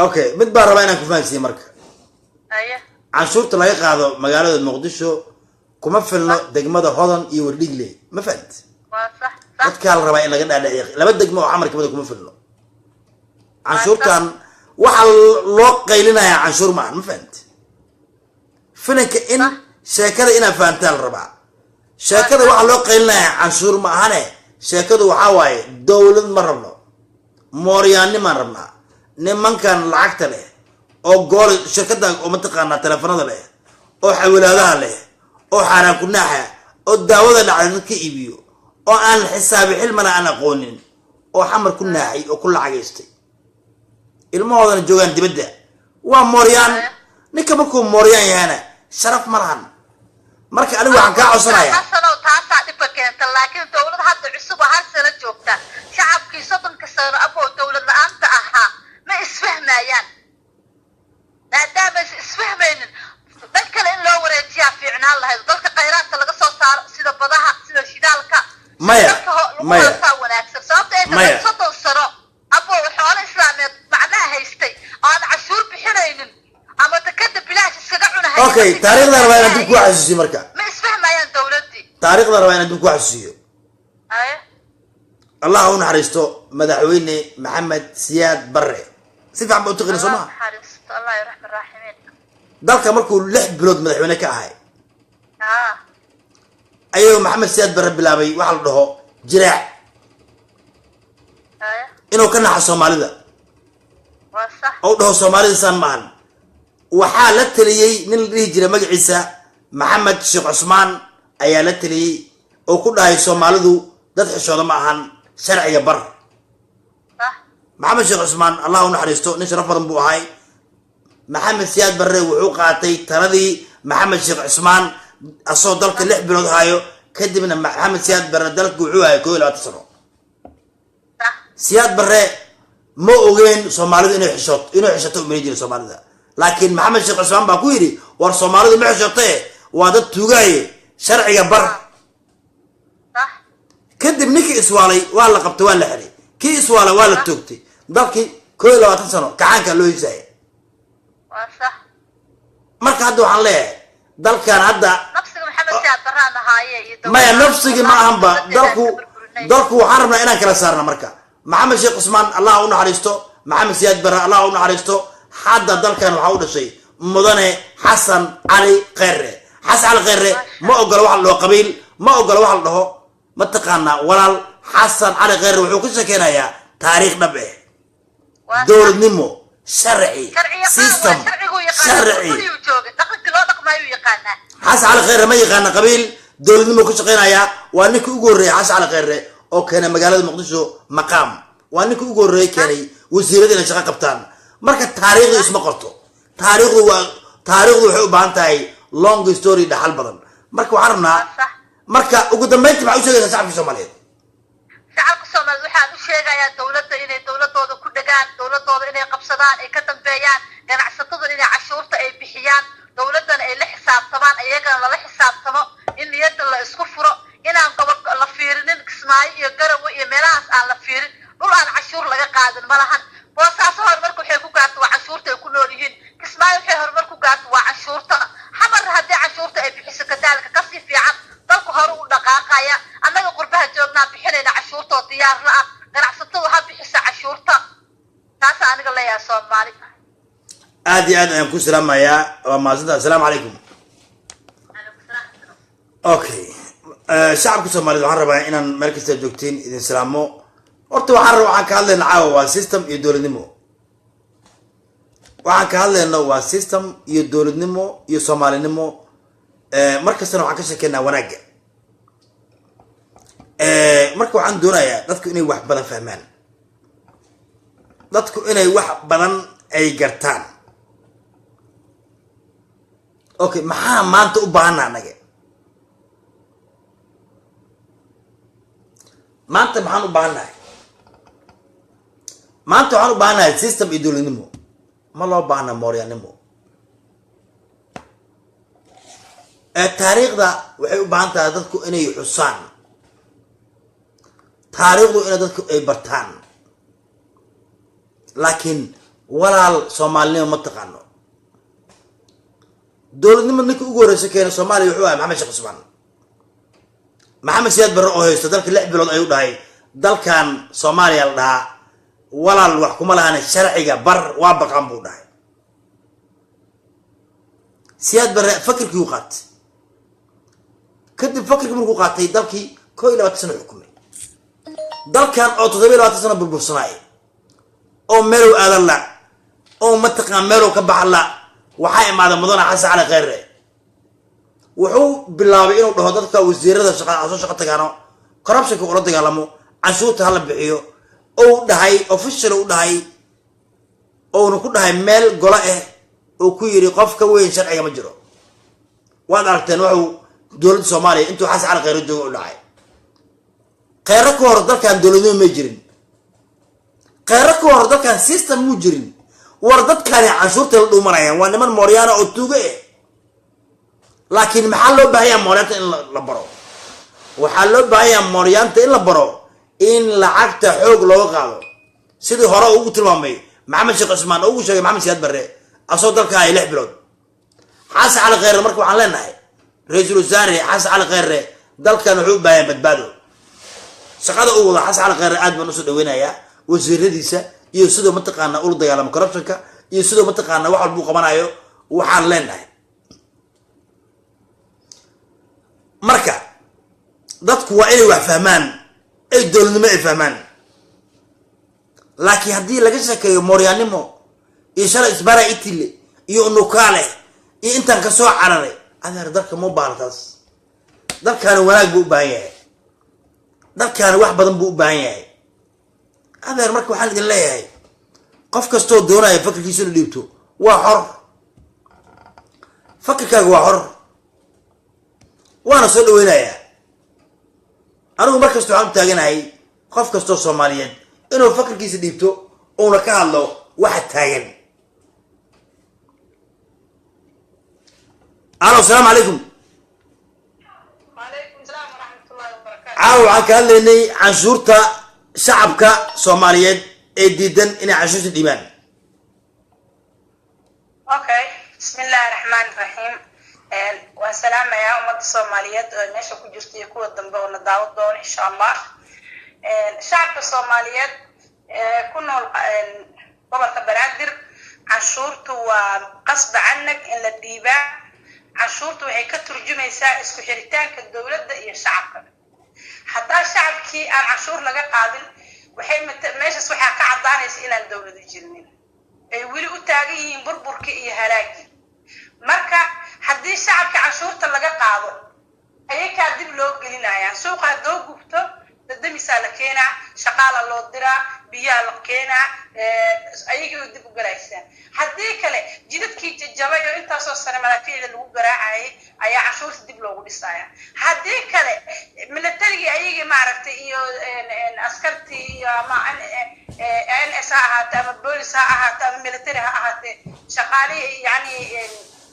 okay mid baa rabaa inaan ku fahansiyo marka cashuurta laga qaado magaalada Muqdisho kuma filno degmada Hodan iyo Wardhigle ma fahad waa sax dadka la rabaa in laga dhaadhiciyo laba degmo oo xamar kamid kuma filno cashuurtan waxa loo qaylinaya cashuur ma fahad filanka in sheekada ina faantaan rabaa sheekada waxa loo qaylinaya cashuur ma ahane sheekadu waxa waaye dawlad ma rabno mooryaani ma rabnaa nimankan lacagta leh oo gool shirkada oo mataqaana telefoonada leh oo xawlaadaha leh oo xaraan ku naaxa oo daawada lacag ka iibiyo oo aan xisaabi xilmana aan aqoonin oo xamar ku naaxay oo ku lacageystay ilmahoodan joogan dibadda waa mooryaan ninka markuu mooryaan yahana sharaf ma lahan marka anigu waxaan ka codsanayaa xasanow taasa dhibka keenta laakiin dawlad hadda cusub hal sano joogta shacabkii 30 sano abo dawlad la'aanta ahaa ma isfahmayaan maadaama isfahmaynin dad kale in loo wareejiyaa fiicnaan lahayd dalka khayraadka laga soo saaro sida badaha sida shidaalka maya wanaagsan sababta ay 30 sano abo xoolo islaameed macnaha haystay aan cashuur bixinaynin ama takada bilaash iskaga cunahay okay taariikhda rabaa inaan dib ku xasuusiyo marka ma isfahmayaan dawladii taariikhda rabaa inaan dib ku xasuusiyo Allah uu naxariisto madaxweyne Maxamed Siyaad Barre si fiican buu taqaan Soomaa Allah yarxam raahimiin dalka markuu 6 bilood madaxweyne ka ahay ayuu Maxamed Siyaad Barre bilaabay waxa la dhaho jiraac inuu ka naxo Soomaalida waa sax oo dhaho Soomaalida san maahan waxa la taliyay nin la dhihi jiray magaciisa Maxamed Sheekh Cusmaan ayaa la taliyay oo ku dhahay Soomaalidu dad xishooda ma ahan sharciga bar Maxamed Sheekh Cusmaan Allah uu naxariisto nin sharaf badan buu ahay Maxamed Siyaad Barre wuxuu qaatay taladii Maxamed Sheekh Cusmaan asoo dalka 6 bilood hayo kadibna Maxamed Siyaad Barre dalka wuxuu ahay 22 sano Siyaad Barre ma ogeyn Soomaalidu inay xishoto u meeyay Soomaalida laakiin Maxamed Sheekh Cusmaan baa ku yiri war Soomaalidu ma xishotay waa dad tuugay sharciga bar kadib ninkii iswaalay waa la qabtay waa la xiray kii iswaalay waa la toogtay dalkii 22 sano gacanka loo hiisay waa sax marka hadda waxaan leeyahay dalkan hadda nafsiga Maxamed Siyaad Barre ahaaye iyo maya nafsiga ma ahanba dalku waxaan rabnaa inaan kala saarno marka Maxamed Sheekh Cusmaan Allah uu naxariisto Maxamed Siyaad Barre Allah uu naxariisto hadda dalkan waxa uu dhashay mudane Xasan Ali Khayre ma ogolo wax loo qabiil ma ogolo wax la dhaho ma taqaana walaal Xasan Ali Khayre wuxuu ku sheekeynayaa taariikh dhab ah dowladnimo sharci system sharci Xasan Ali Khayre ma yaqaan qabiil dowladnimo ku shaqeynayaa waa ninka ugu horeeyay Xasan Ali Khayre oo keenay magaalada Muqdisho maqaam waa ninka ugu horeeyay keenay wasiirada inay shaqo qabtaan marka taariikhdu isma qorto taariikhdu waxay u baahan tahay long story dhaxal badan marka waxaan rabnaa marka ugu dambeyntii maxaa u sheegaysaa shacabka Soomaaliyeed shacabka Soomaaliyeed waxaan u sheegayaa dawladda inay dawladooda ku dhagaan dawladooda inay qabsadaan ay ka dambeeyaan ganacsatada inay cashuurta ay bixiyaan dawladdan ay la xisaabtamaan ayagana lala xisaabtamo in niyadda la isku furo inaan gobolka la fiirinin Kismaayo iyo Garowe iyo meelahaas aan la fiirin dhul aan cashuur laga qaadin malahan boosaaso horumarku waxay ku gaarto waa cashuurta ay ku nool yihiin Kismaayo waxay horumar ku gaarto waa cashuurta xamar haddii cashuurta ay bixiso kadaalika kasii fiican dalku hore u dhaqaaqaya annaga qurbaha joognaa bixinayna cashuurta oo diyaar la ah ganacsatada ha bixisa cashuurta taas aniga leeyahay Soomaali aad iyo aad ayaan ku salaamayaa waa mahadsantahay assalaamu calaykum okay shacabka Soomaaliyeed waxaan rabaa inaan meel kasta joogtiin idin salaamo horta waxaan ka hadlaynaa caawa waa system iyo dowladnimo waxaan ka hadlaynaa waa system iyo dowladnimo iyo Soomaalinimo markastana waxaan ka sheekeynaa wanaagga marka waxaan doonayaa dadku inay wax badan fahmaan dadku inay wax badan ay gartaan okay maxaa maanta u baahanaa anaga maanta maxaan u baahanahay maanta waxaan u baahanahay system iyo dowladnimo ma loo baahna mooryaanimo taariikhda waxay u baahan tahay dadku inay xusaan taariikhdu inay dadku ay bartaan laakiin walaal Soomaalinimo ma taqaano dowladnimo ninka ugu horreysay keena Soomaaliya wuxuu ahaa Maxamed Sheekh Cusmaan maxamed siyaad barre oo haysto dalka 6 bilood ayuu dhahay dalkan Soomaaliya la dhahaa walaal wax kuma lahayn sharciga bar waa baqan buu dhahay siyaad barre fakirkii uu qaatay kadib fakirkii markuu qaatay dalkii 21 sano xukumay dalkan oo 27 sano burbursanay oo meel aadan la oo mataqaan meel ka baxla waxay imaadeen mudane Xasan Cali Khayre wuxuu bilaabay inuu dhaho dadka wasiirada shaqo tagaano corruption ka ula dagaalamo cashuurta hala bixiyo oo dhahay official u dhahay oo ku dhahay meel gola oo ku yiri qofka weyn sharciga ma jiro waad aragteen wuxuu dowladda Soomaaliya intuu Xasan Cali Khayre joogo u dhahay Khayre ka hor dalkan dowladnimo ma jirin Khayre ka hor dalkan system mu jirin war dadkani cashuurta la dhuumanayaan waa niman mooryaana oo tuuga laakiin maxaa loo baahan yahay mooryaanta in la baro waxaa loo baahan yahay mooryaanta in la baro in lacagta xoog loo qaado sidii hore ugu tilmaamay Maxamed Sheekh Cusmaan ugu sheegay Maxamed Siyaad Barre asoo dalka ay 6 bilood Xasan Cali Khayre marka waxaan leenahay ra'iisul wasaare Xasan Cali Khayre dalkan wuxuu u baahan yahay badbaado shaqada uu wada Xasan Cali Khayre aad baan u soo dhaweynayaa wasiiradiisa iyo sidoo mataqaana ul dagaalamo corruptionka iyo sidoo mataqaana wax walba uu qabanayo waxaan leenahay marka dadku waa inay wax fahmaan ay dowladnimo ay fahmaan laakiin haddii laga sheekeeyo mooryaanimo iyo shalay isbara itile iyo nukaale iyo intaan ka soo cararay adeer dalka ma baartaas dalkaana wanaag buu u baahan yahay dalkaana wax badan buu u baahan yahay adeer marka waxaan idin leeyahay qof kastoo doonaya fakirkiisa inuu dhiibto waa xor fakirkaaga waa xor waana soo dhaweynayaa anigu markasta waxaan u taaganahay qof kastoo Soomaaliyeed inuu fakirkiisa dhiibto oo ka hadlo waxa taagan السلام عليكم. وعليكم السلام ورحمة الله وبركاته. عاو كهلني عن شورتا شعبك Soomaaliyeed ee diidan inay cashuurta dhiibaan. Okay, بسم الله الرحمن الرحيم. والسلام يا أمة الصوماليات meesha ku jirta iyo kuwa dambe oo la daawan doono insha Allah. Shacabka Soomaaliyeed ku nool gobolka Banaadir cashuurtu waa qasb canag in la dhiibaa. cashuurtu waxay ka turjumaysaa isku xiritaanka dawladda iyo shacabka. hadaa shacabkii aan cashuur laga qaadin waxay meeshaas waxa ka cadaanaysa inaan dawladdu jirnin ay wili u taagan yihiin burburka iyo halaagi. marka hadii shacabka cashuurta laga qaado ayaga dib loo gelinayaa suuqa doo gubto dadamisaa la keenaa shaqaala loo diraa biyaa la keenaa ayagii oo dib u galaysaan haddii kale jidadkii jajabay oo intaasoo sane malaafiicda lagu garaacayay ayaa canshuurta dib loogu dhisaya haddii kale militarigii ayagii maaragtay iyo askartii iyo ama NS ha ahaatee ama boolis ha ahaatee ama military ha ahaatee shaqaalihii yani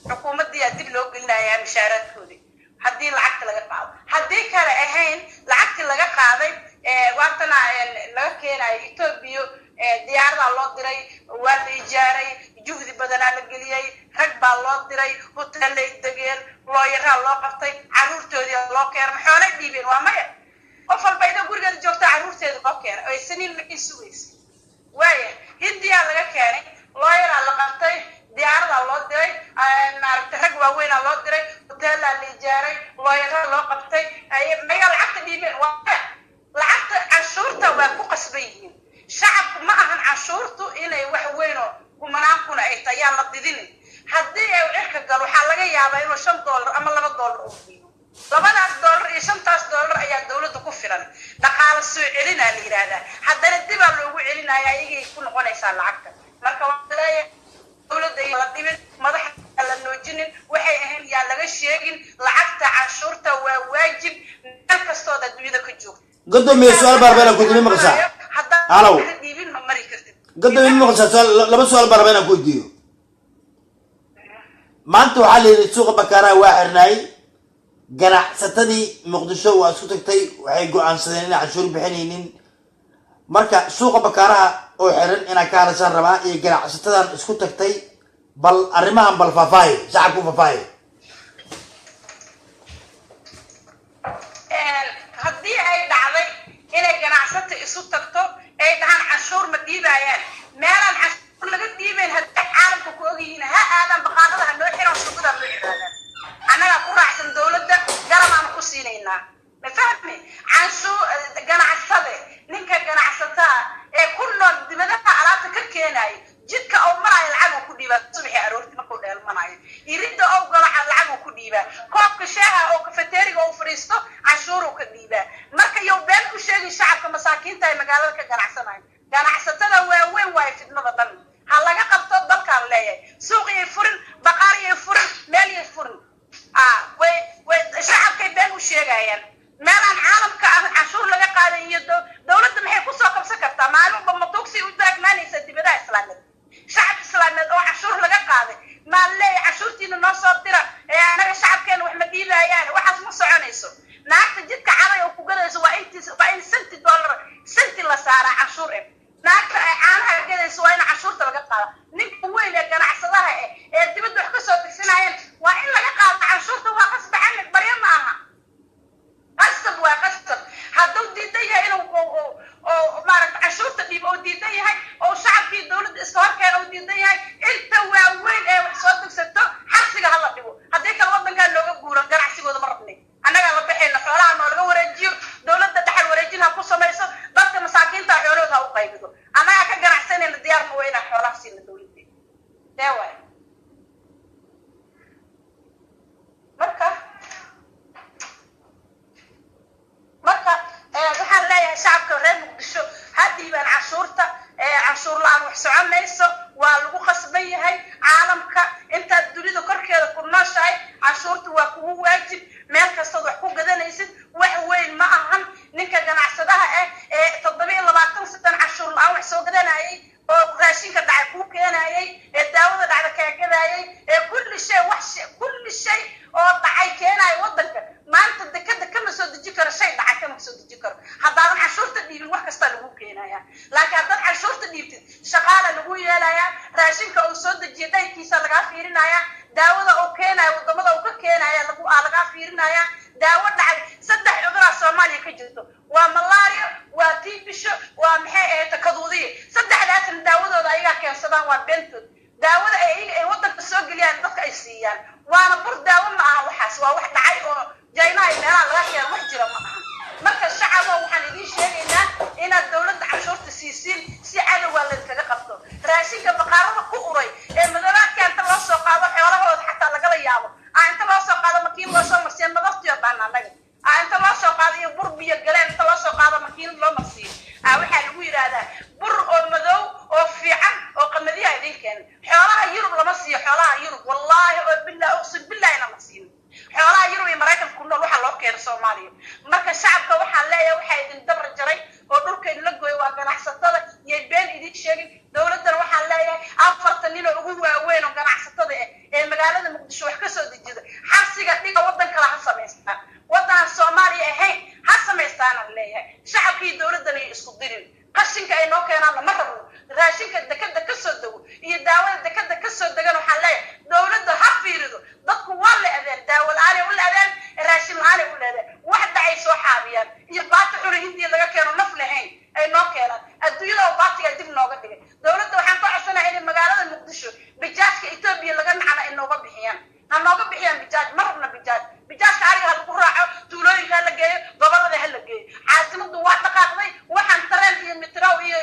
xukuumaddii dib loo gelinayaa mishaaraadkoodii haddii lacagta laga qaado haddii kale ahayn lacagtii laga qaaday waatana laga keenayo Ethiopia diyaarada loo diray waa la ijaaray juhdi badanaa la geliyay rag baa loo diray hotel ay degeen looyaraa loo qabtay caruurtoodii loo keenay xoolay dhiibeen waa maya qof walba ida gurigeeda joogta caruurteeda loo keenay oo saniin ma isugeysay waaya hindiya laga keenay looyaraa la qabtay diyaarada loo diray maaragtay rag waaweyn loo diray hotel la ijaaray looyaraa loo qabtay ay maya lacagta dhiibeen waa lacagta canshuurta waa ku qasban yihiin shacabku ma ahan canshuurtu inay wax weyn oo kumanaankuna ay tayaan la didinin haddii ay cirka galo waxaa laga yaabaa inuu $5 ama $2 uu bixiyo $2 iyo $5 ayaa dawladda ku filan dhaqaale soo celinaa la yiraahdaa haddana dib loogu celinayaa iyagii ku noqonaysaa lacagta marka waa leeyahay dawladda la dibin madaxa la noojinin waxay ahayn yaa laga sheegin lacagta canshuurta waa waajib meel kastoo adduunyada ka joogto قدومي سؤال باربانا كنت لي مقصا الو قدومي مقصا لما سؤال باربانا كنت ديو ما انتو حالي سوق بكارا واحرناي قناع ستدي مقدشو واسكتكتي وحيقو عن سدينين عشور بحنينين marka suuqa bakaaraha oo xiran ina ka rasan raba ee ganacsatada isku tagtay bal arimahan bal faafay shacabku faafay haddii ay dhacday inay ganacsato isu tagto ay dhahan canshuur ma dhiibayaan meelan canshuur laga dhiibayn haddii caalamka ku ogyihiin ha aadan baqaarada loo xiran suuqada loo xiran annaga ku raacsan dawladda garamaan ku siinaynaa ma fahmi canshuur ganacsade ninka ganacsataa ee ku nool dibadaha alaabta ka keenay jidka oo maray lacag ku dhiiba subaxi aroorti markuu dheelmanayo iridda oo galaca lacag ku dhiiba koobka shaaha oo kafeteriga oo fariisto canshuur ka dhiiba marka yow been ku sheegay shacabka masaakiinta ay magaalada ka ganacsanayaan ganacsatada waaweyn way fidnada dhan ha laga qabto dalkan leeyahay suuqii furin baqaariyay furin meelay furin way shacabka been u sheegayaan meelan caalamka canshuur laga qaaday iyo dawladda maxay ku soo qabsan kartaa maalinba matuugsi u taagnaanaysa dibadaha islaamiyada shacab islaamiyad oo canshuur laga qaaday ma leeyahay canshuurtiina noo soo dira ee anaga shacabkeena wax ma dhiibayaan waxaas ma soconayso naagta jidka caday oo ku gadayso waa in $1 la saaraa canshuur naagta ay caanaha gadayso waa in canshuurta laga qaada ninka weyn ee ganacsadaha ee dibadda wax ka soo bixinayaan waa in laga qaado canshuurta waa qasba camid barya ma aha قصب وقصب هذا ديدا يا إنه أو مارك عشرة ديب أو ديدا يا هاي أو شعب في دولة إسرائيل كان أو ديدا يا هاي أنت وين صوتك ستة حسي هلا ديبو هذيك الوطن كان لوجا جورا كان حسي وده مرتني أنا قال بحين حوالي أنا لوجا ورجيو دولة تدحل ورجينها قصة ما يصير بس مساكين تحولوها وقايبدو أنا كان جرح سنة الديار موينا حوالي حسين الدولة دي دواء marka waxaan leeyahay shacabka reer Muqdisho hadii baan canshuur la'aan wax soconayso waa lagu qasban yahay caalamka inta dunida korkeeda ku nooshahay canshuurtu waa kugu waajib meel kasta wax ku gadanaysid wax weyn ma ahan ninka ganacsadaha ee 27 sano canshuur la'aan wax soo gadanayay oo raashinka dhacay ku keenayay ee daawada dhacda ka gadayay ee kulli shay oo dhacay keenay wadanka maanta dekada kama soo deji karo shay dhacay kama soo deji karo haddaan canshuurta dhiibin wax kasta lagu keenaya laakiin haddaad canshuurta dhiibtid shaqaale lagu yeelaya raashinka uu soo dejiyo dhaykiisa laga fiirinaya daawada uu keenayo wadamada uu ka keenayo laga fiirinaya daawo dhacay 3 cudur Soomaaliya ka jirto waa malaria waa tiibisho waa maxay ahayd kaduudiye 3daasna daawadooda ayaga keensadaan waa bentood daawada ay wadanka soo galiyaan dadka ay siiyaan waana bur daawo ma aha waxaas waa wax dhacay oo jayna ay meelaha laga keen wax jira ma aha marka shacabka waxaan idin sheegaynaa inaad dawladda canshuurta siisin si cadow la iskaga qabto raashinka baqaarada ku uray ee madalaadka inta loo soo qaado xoolahooda xataa laga yaabo inta loo soo qaado makiin loo soo marsiin madaftiyo baan anaga inta loo soo qaado iyo bur biyo galeen inta loo soo qaado yiraahdaa bur oo madow oo fiican oo qamadiya idin keen xoolaha yurub lama siiyo xoolaha yurub wallahi oo billahi uqsid billahi lama siiyo xoolaha yurub iyo maraykanka ku nool waxa loo keenay Soomaaliya marka shacabka waxa leeyahay waxa idin dabar jaray oo dhulkeen la gooyay waa ganacsatada iyo been idin sheegin dawladdan waxa leeyahay 40 nin oo ugu waaweyn oo ganacsatada ee magaalada Muqdisho wax ka soo dejida xabsiga dhiga wadan kale ha sameystaan wadan Soomaaliya ahayn ha sameystaan leeyahay shacabkii dawladdan ay isku dirin qashinka ay noo keenaan ma rabo raashinka dekada ka soo dawo iyo daawada dekada ka soo dagan waxa leeyahay dawladda ha fiirido dadku waa la adeer daawad aan u leedahay raashin aan u leedahay wax dhacay soo xaabiyaan iyo baata xuri hindiya laga keeno naf lahayn ay noo keenaan adduunyada oo baatiga dib nooga dhigay dawladda waxaan ka codsanahay in magaalada Muqdisho bijaajka Itoobiya laga nacna in nooga bixiyaan ha nooga bixiyaan bijaaj marna bijaajka ariga ha lagu raaco tuulooyinka la geeyo gobolada ha la geeyo caasimadu waa dhaqaaqday waxaan tareen iyo mitraw iyo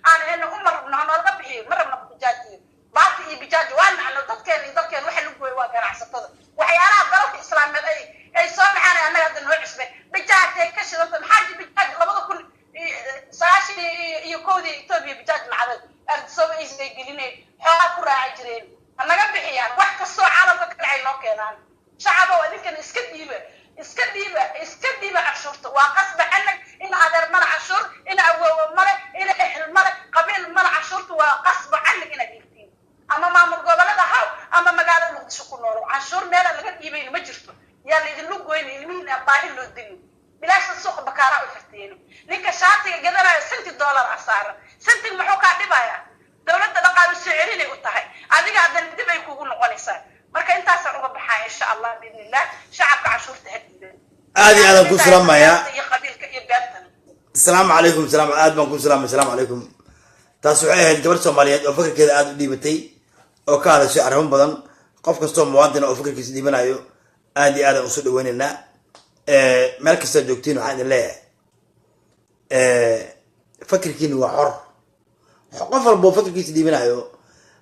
aan heena umarna nooga bixiyo marna bijaajka baati iyo bijaaj waa nacno dadkeen waxa lagu gooyay waa ganacsatada waxyaalaha dalka islaamiyad ay soo baxaan annaga hadda noo cusbay bijaaj ay ka shidanta maxaa bijaaj 2000 iyo koodii Itoobiya bijaaj macdad ardsoo ay gelinay xoolo ku raaci jireen annaga bixiyaan wax ka soo caalamka ka dhacay noo keenaan shacab oo idinkan iska dhiiba cashuurta waa qasba anag in adeer mala cashuur in awoowo male in ehl male qabiil mala cashuurta waa qasba anag in adeegtiin ama maamul gobolada haw ama magaalada Muqdisho ku nool cashuur meel laga dhiibay ma jirto yaa la idin lu gooyn ilmihiina baahi loo dilin bilaash suuq bakaara u xirteen ninka shaatiga gadanayo $100 asaaran sentig muxuu ka dhibayaa dawladda dhaqaale soo celinay u tahay adiga adan dib ay kugu noqonaysaa marka intaas aan uga baxaa insha Allah biidnillah shacabka cashuurta hadida aadi aad ku salaamaya iyo qabiilka iyo beertan السلام عليكم السلام aad baan ku salaamay السلام عليكم taas waxay ahayd gabar Soomaaliyeed oo fikirkeeda aad u dhibatay oo ka hadashay arrimo badan qof kasto muwaadin oo fikirkiisa dhibanayo aad iyo aad u soo dhaweynayna meel kasta joogtiin waxaan idin leeyahay fikirkiina waa xor qof walba fikirkiisa dhibanayo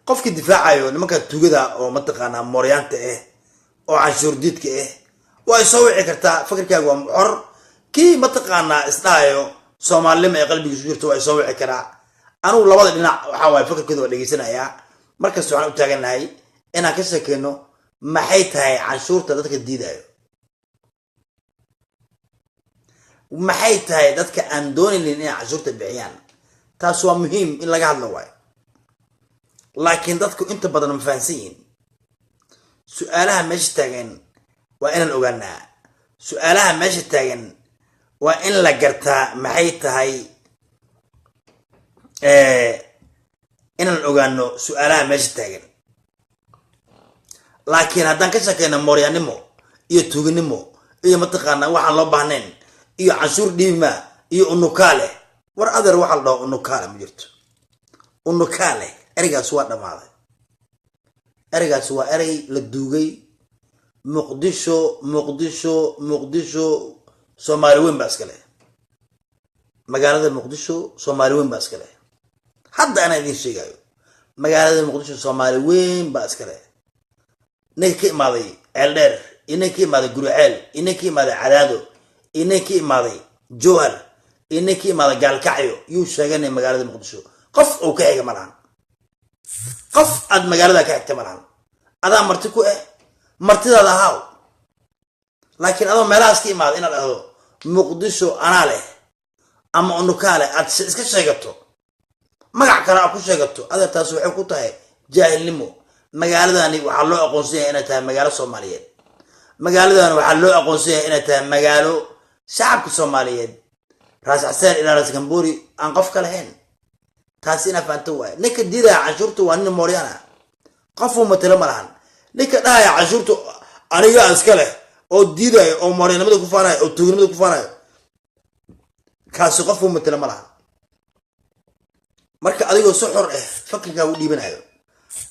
qofkii difaacayo nimanka tugada oo mataqaana mooryaanta oo canshuur diidka way soo wici kartaa fikirkaaga waa xor kii mataqaana isdhaayo Soomaalnimo ee qalbigiisu jirto way soo wici karaa anu labada dhinac waxa way fikirkooda waa dhageysanaya markaas waxaan u taaganahay inaan ka sheekeyno maxay tahay canshuurta dadka diidayo maxay tahay dadka aan doonaynin in canshuurta bixiyaan taas waa muhiim in laga hadlo way laakiin dadku inta badan ma fahansan yihiin su'aalaha meesha taagan waa inaan ogaanaa su'aalaha meesha taagan waa in la gartaa maxay tahay inaan ogaano su'aalaha meesha taagan laakiin haddaan ka shaqeyno mooryaanimo iyo tuuganimo iyo mataqaana waxaan loo baahnayn iyo canshuur dhiibma iyo unukaale war adeer waxa la dhaho unukaale ma jirto unukaale ereygaas waa dhamaaday ereygaas waa erey la duugay muqdisho Soomaali weyn baa iska leh magaalada Muqdisho Soomaali weyn baa iska leh hadda ana idin sheegayo magaalada Muqdisho Soomaali weyn baa iska leh ninka imaaday Eldheer inanka imaaday Guriceel inanka imaaday Cadaado inanka imaaday Jowhar inanka imaaday Gaalkacyo yuu sheeganay magaalada Muqdisho qof oo ka xiga malahan qof ad magaalada ka xigta malahan adaa marti ku martidaada haaw laakiin adoo meelahaas ka imaad inaad ahdo Muqdisho anaa leh ama unukaale aad iska sheegato magac kale aad ku sheegato adeertaas waxay ku tahay jaahilnimo magaaladani waxaa loo aqoonsan yahay inay tahay magaalo Soomaaliyeed magaaladan waxaa loo aqoonsan yahay inay tahay magaalo shacabka Soomaaliyeed raas xasaan ilaa raas Kamburi aan qof kale ahayn taas ina faanto waay ninka diidaa canshuurta waa nin mooryaana qof uu matalo malahan ninka dhaaya canshuurta aniga iska leh oo diiday oo mooryanimada ku faanayo oo tuugnimada ku faanayo kaasi qof uu matalo malahan marka adigoo si xor fakirka u dhiibanayo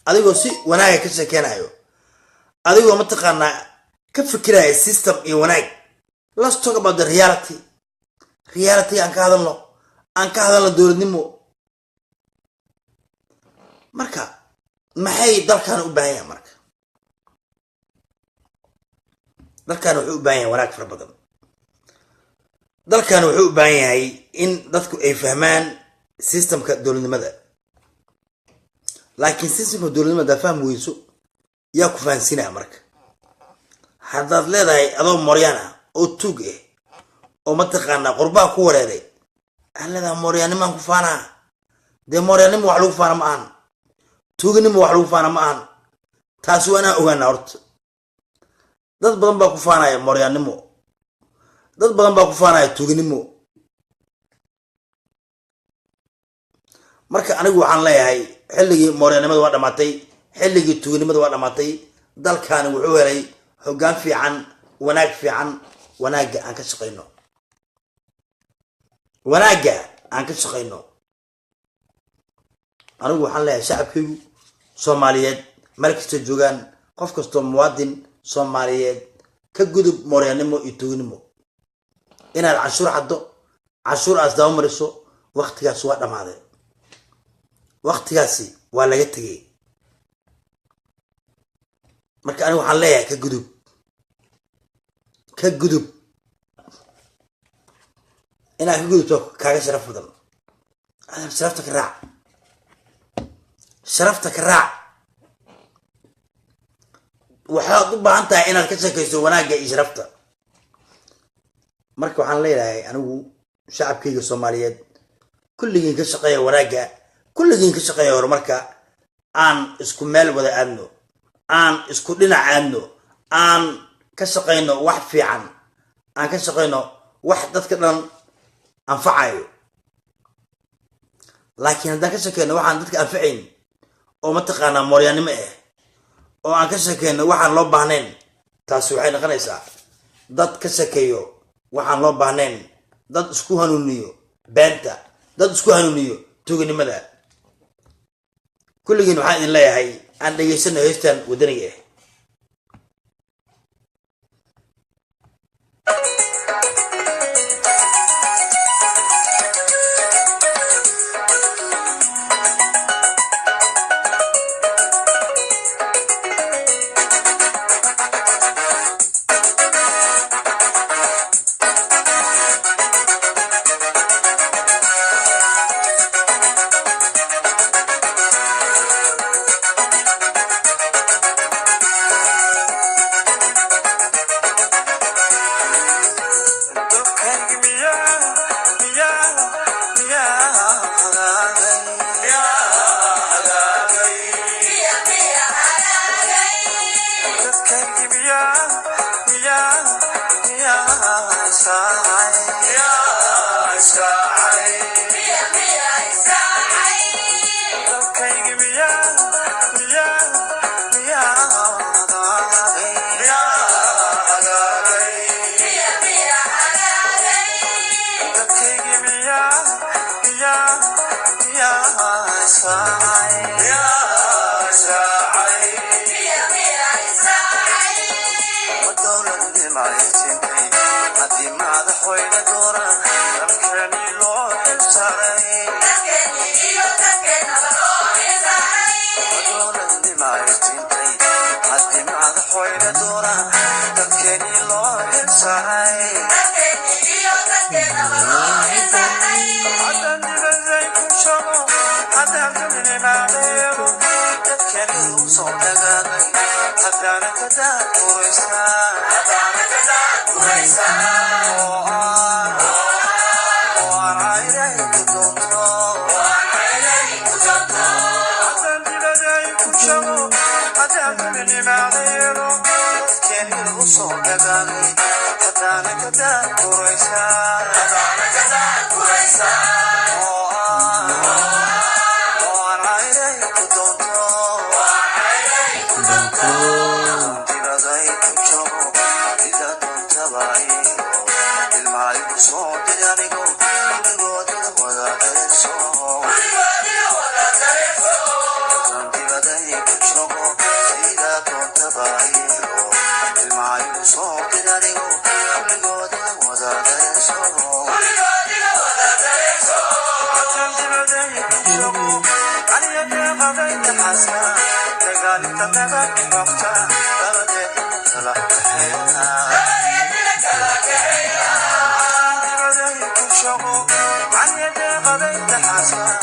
adigoo si wanaag ka sheekanayo adigoo mataqaana ka fikiraya system iyo wanaag let's talk about the reality aan ka hadalno dowladnimo marka maxay dalkan u baahan yahay marka dalkan wuxuu u baahan yahay wanaag fara badan dalkan wuxuu u baahan yahay in dadku ay fahmaan systemka dowladnimada laakiin systemka dowladnimada faham weyso yaa ku fahansinaya marka haddaad leedahay adoo mooryaan ah oo tuug ah oo mataqaanaa qurbaa ku wareeray aan leedahay mooryaanimaan ku faanaa dee mooryaannimo wax lagu faana ma ahan tuuganimo wax lagu faana ma ahan taasi waa inaan ogaana horta dad badan baa ku faanaya mooryaannimo dad badan baa ku faanaya tuuganimo marka anigu waxaan leeyahay xilligii mooryaannimada waa dhamaatay xilligii tuuganimada waa dhamaatay dalkaani wuxuu helay hoggaan fiican wanaag fiican wanaagga aan ka shaqayno wanaagga aan ka shaqayno anigu waxaan leeyahay shacabkaygu soomaaliyeed meel kastoo joogaan qof kastoo muwaadin soomaaliyeed ka gudub mooryaannimo iyo tuuganimo inaad canshuur xaddo canshuur aas daba mariso waqtigaas waa dhammaaday waqtigaasi waa laga tegay marka anigu waxaan leeyahay ka gudub inaad ka gudubto kaaga sharaf badan sharafta ka raac waxaad u baahan tahay inaad ka shakayso wanaagga iyo sharafta marka waxaan leeyahay anigu shacabkayga soomaaliyeed kulligiin ka shaqeeya wanaagga kulligiin ka shaqeeya horumarka aan isku meel wada aadno aan isku dhinac aadno aan ka shaqayno wax fiican aan ka shaqayno wax dadka dhan anfacayo laakiin haddaan ka shakeyno waxaan dadka anfacayn oo mataqaanaa mooryaannimo ah oo aan ka shakeyno waxaan loo baahnayn taasi waxay noqonaysaa dad ka shakeeyo waxaan loo baahnayn dad isku hanuuniyo beenta dad isku hanuuniyo tuuganimada kulligiin waxaan idin leeyahay aan dhegaysano heystan wadaniga ah شغو عن يد قضيت حسن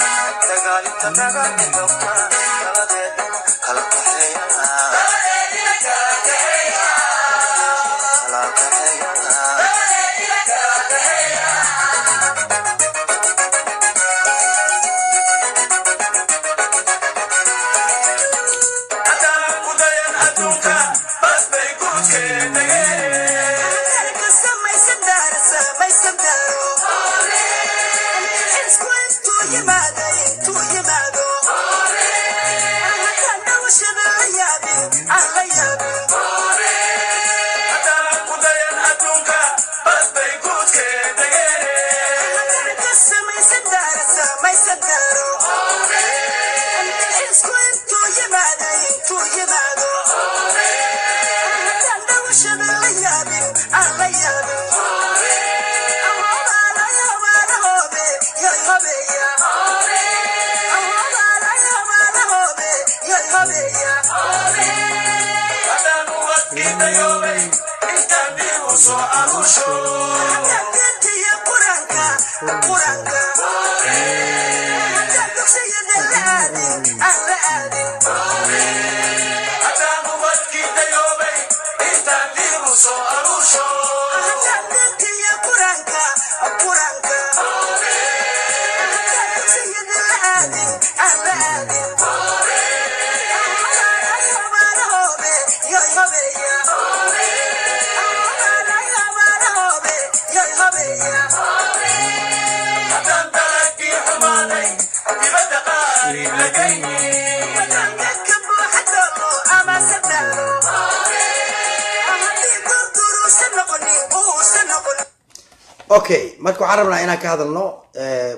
okay marka waxaan rabnaa inaan ka hadalno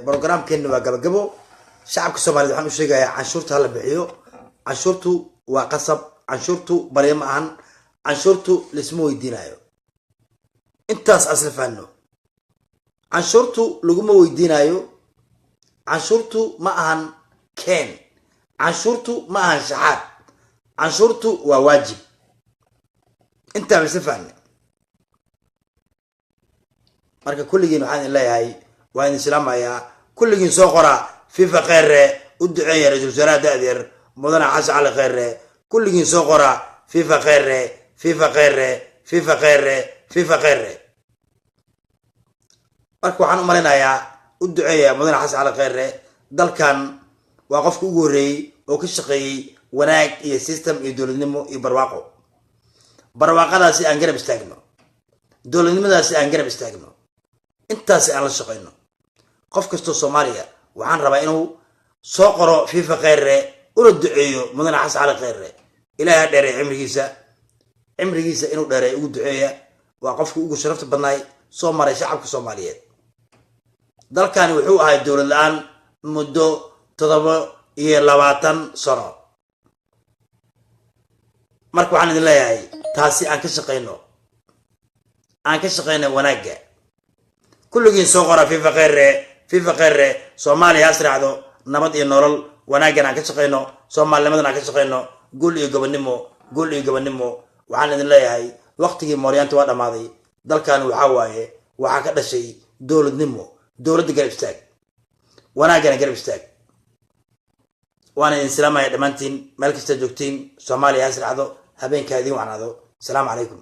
programkeena waa gabagabo shacabka Soomaaliyeed waxaan u sheegayaa canshuurta la bixiyo canshuurtu waa qasab canshuurtu bari ma ahan canshuurtu lisma weydiinayo intaas aslafano canshuurtu laguma weydiinayo canshuurtu ma ahan keen canshuurtu ma ahan shaxaad canshuurtu waa waajib inta aslafano marka kulligiin waxaan leeyahay waa in islaamaya kulligiin soo qora fifa khayre u duceeya rasuul salaada adeer mudana xasan cali khayre kulligiin soo qora fifa khayre fifa khayre fifa khayre fifa khayre marka waxaan u maleynayaa u duceeya mudana xasan cali khayre dalkan waa qofka ugu horeeyay oo ka shaqeeyay wanaag iyo system iyo dowladnimo iyo barwaaqo barwaaqadaasi aan garab istaagno dowladnimadaasi aan garab istaagno intaas aan la shaqeyno qof kasto Soomaaliya waxaan rabaa inuu soo qoro fifa khayre una duceeyo mudana xasan cali khayre ilaahay dheeray cimrigiisa inuu dheeray ugu duceeya waa qofka ugu sharafta badnaay soo maray shacabka Soomaaliyeed dalkan wuxuu ahaa dowlad la'aan muddo 27 sano marka waxaan idin leeyahay taasi aan ka shaqeyno wanaaga kulligiin soo qora fifa khayre Soomaaliya asraacdo nabad iyo nolol wanaagan aan ka shaqeyno Soomaalinimadan aan ka shaqeyno guul iyo gobonimo waxaan idin leeyahay waqtigii mooryaanta waa dhamaaday dalkan waxa ka dhashay dowladnimo dowladda garab istaag wanaagana garab istaag waana idin salaamaya dhammaantiin meel kasta joogtiin Soomaaliya asraacdo habeenka idin wacnaado salaamu calaykum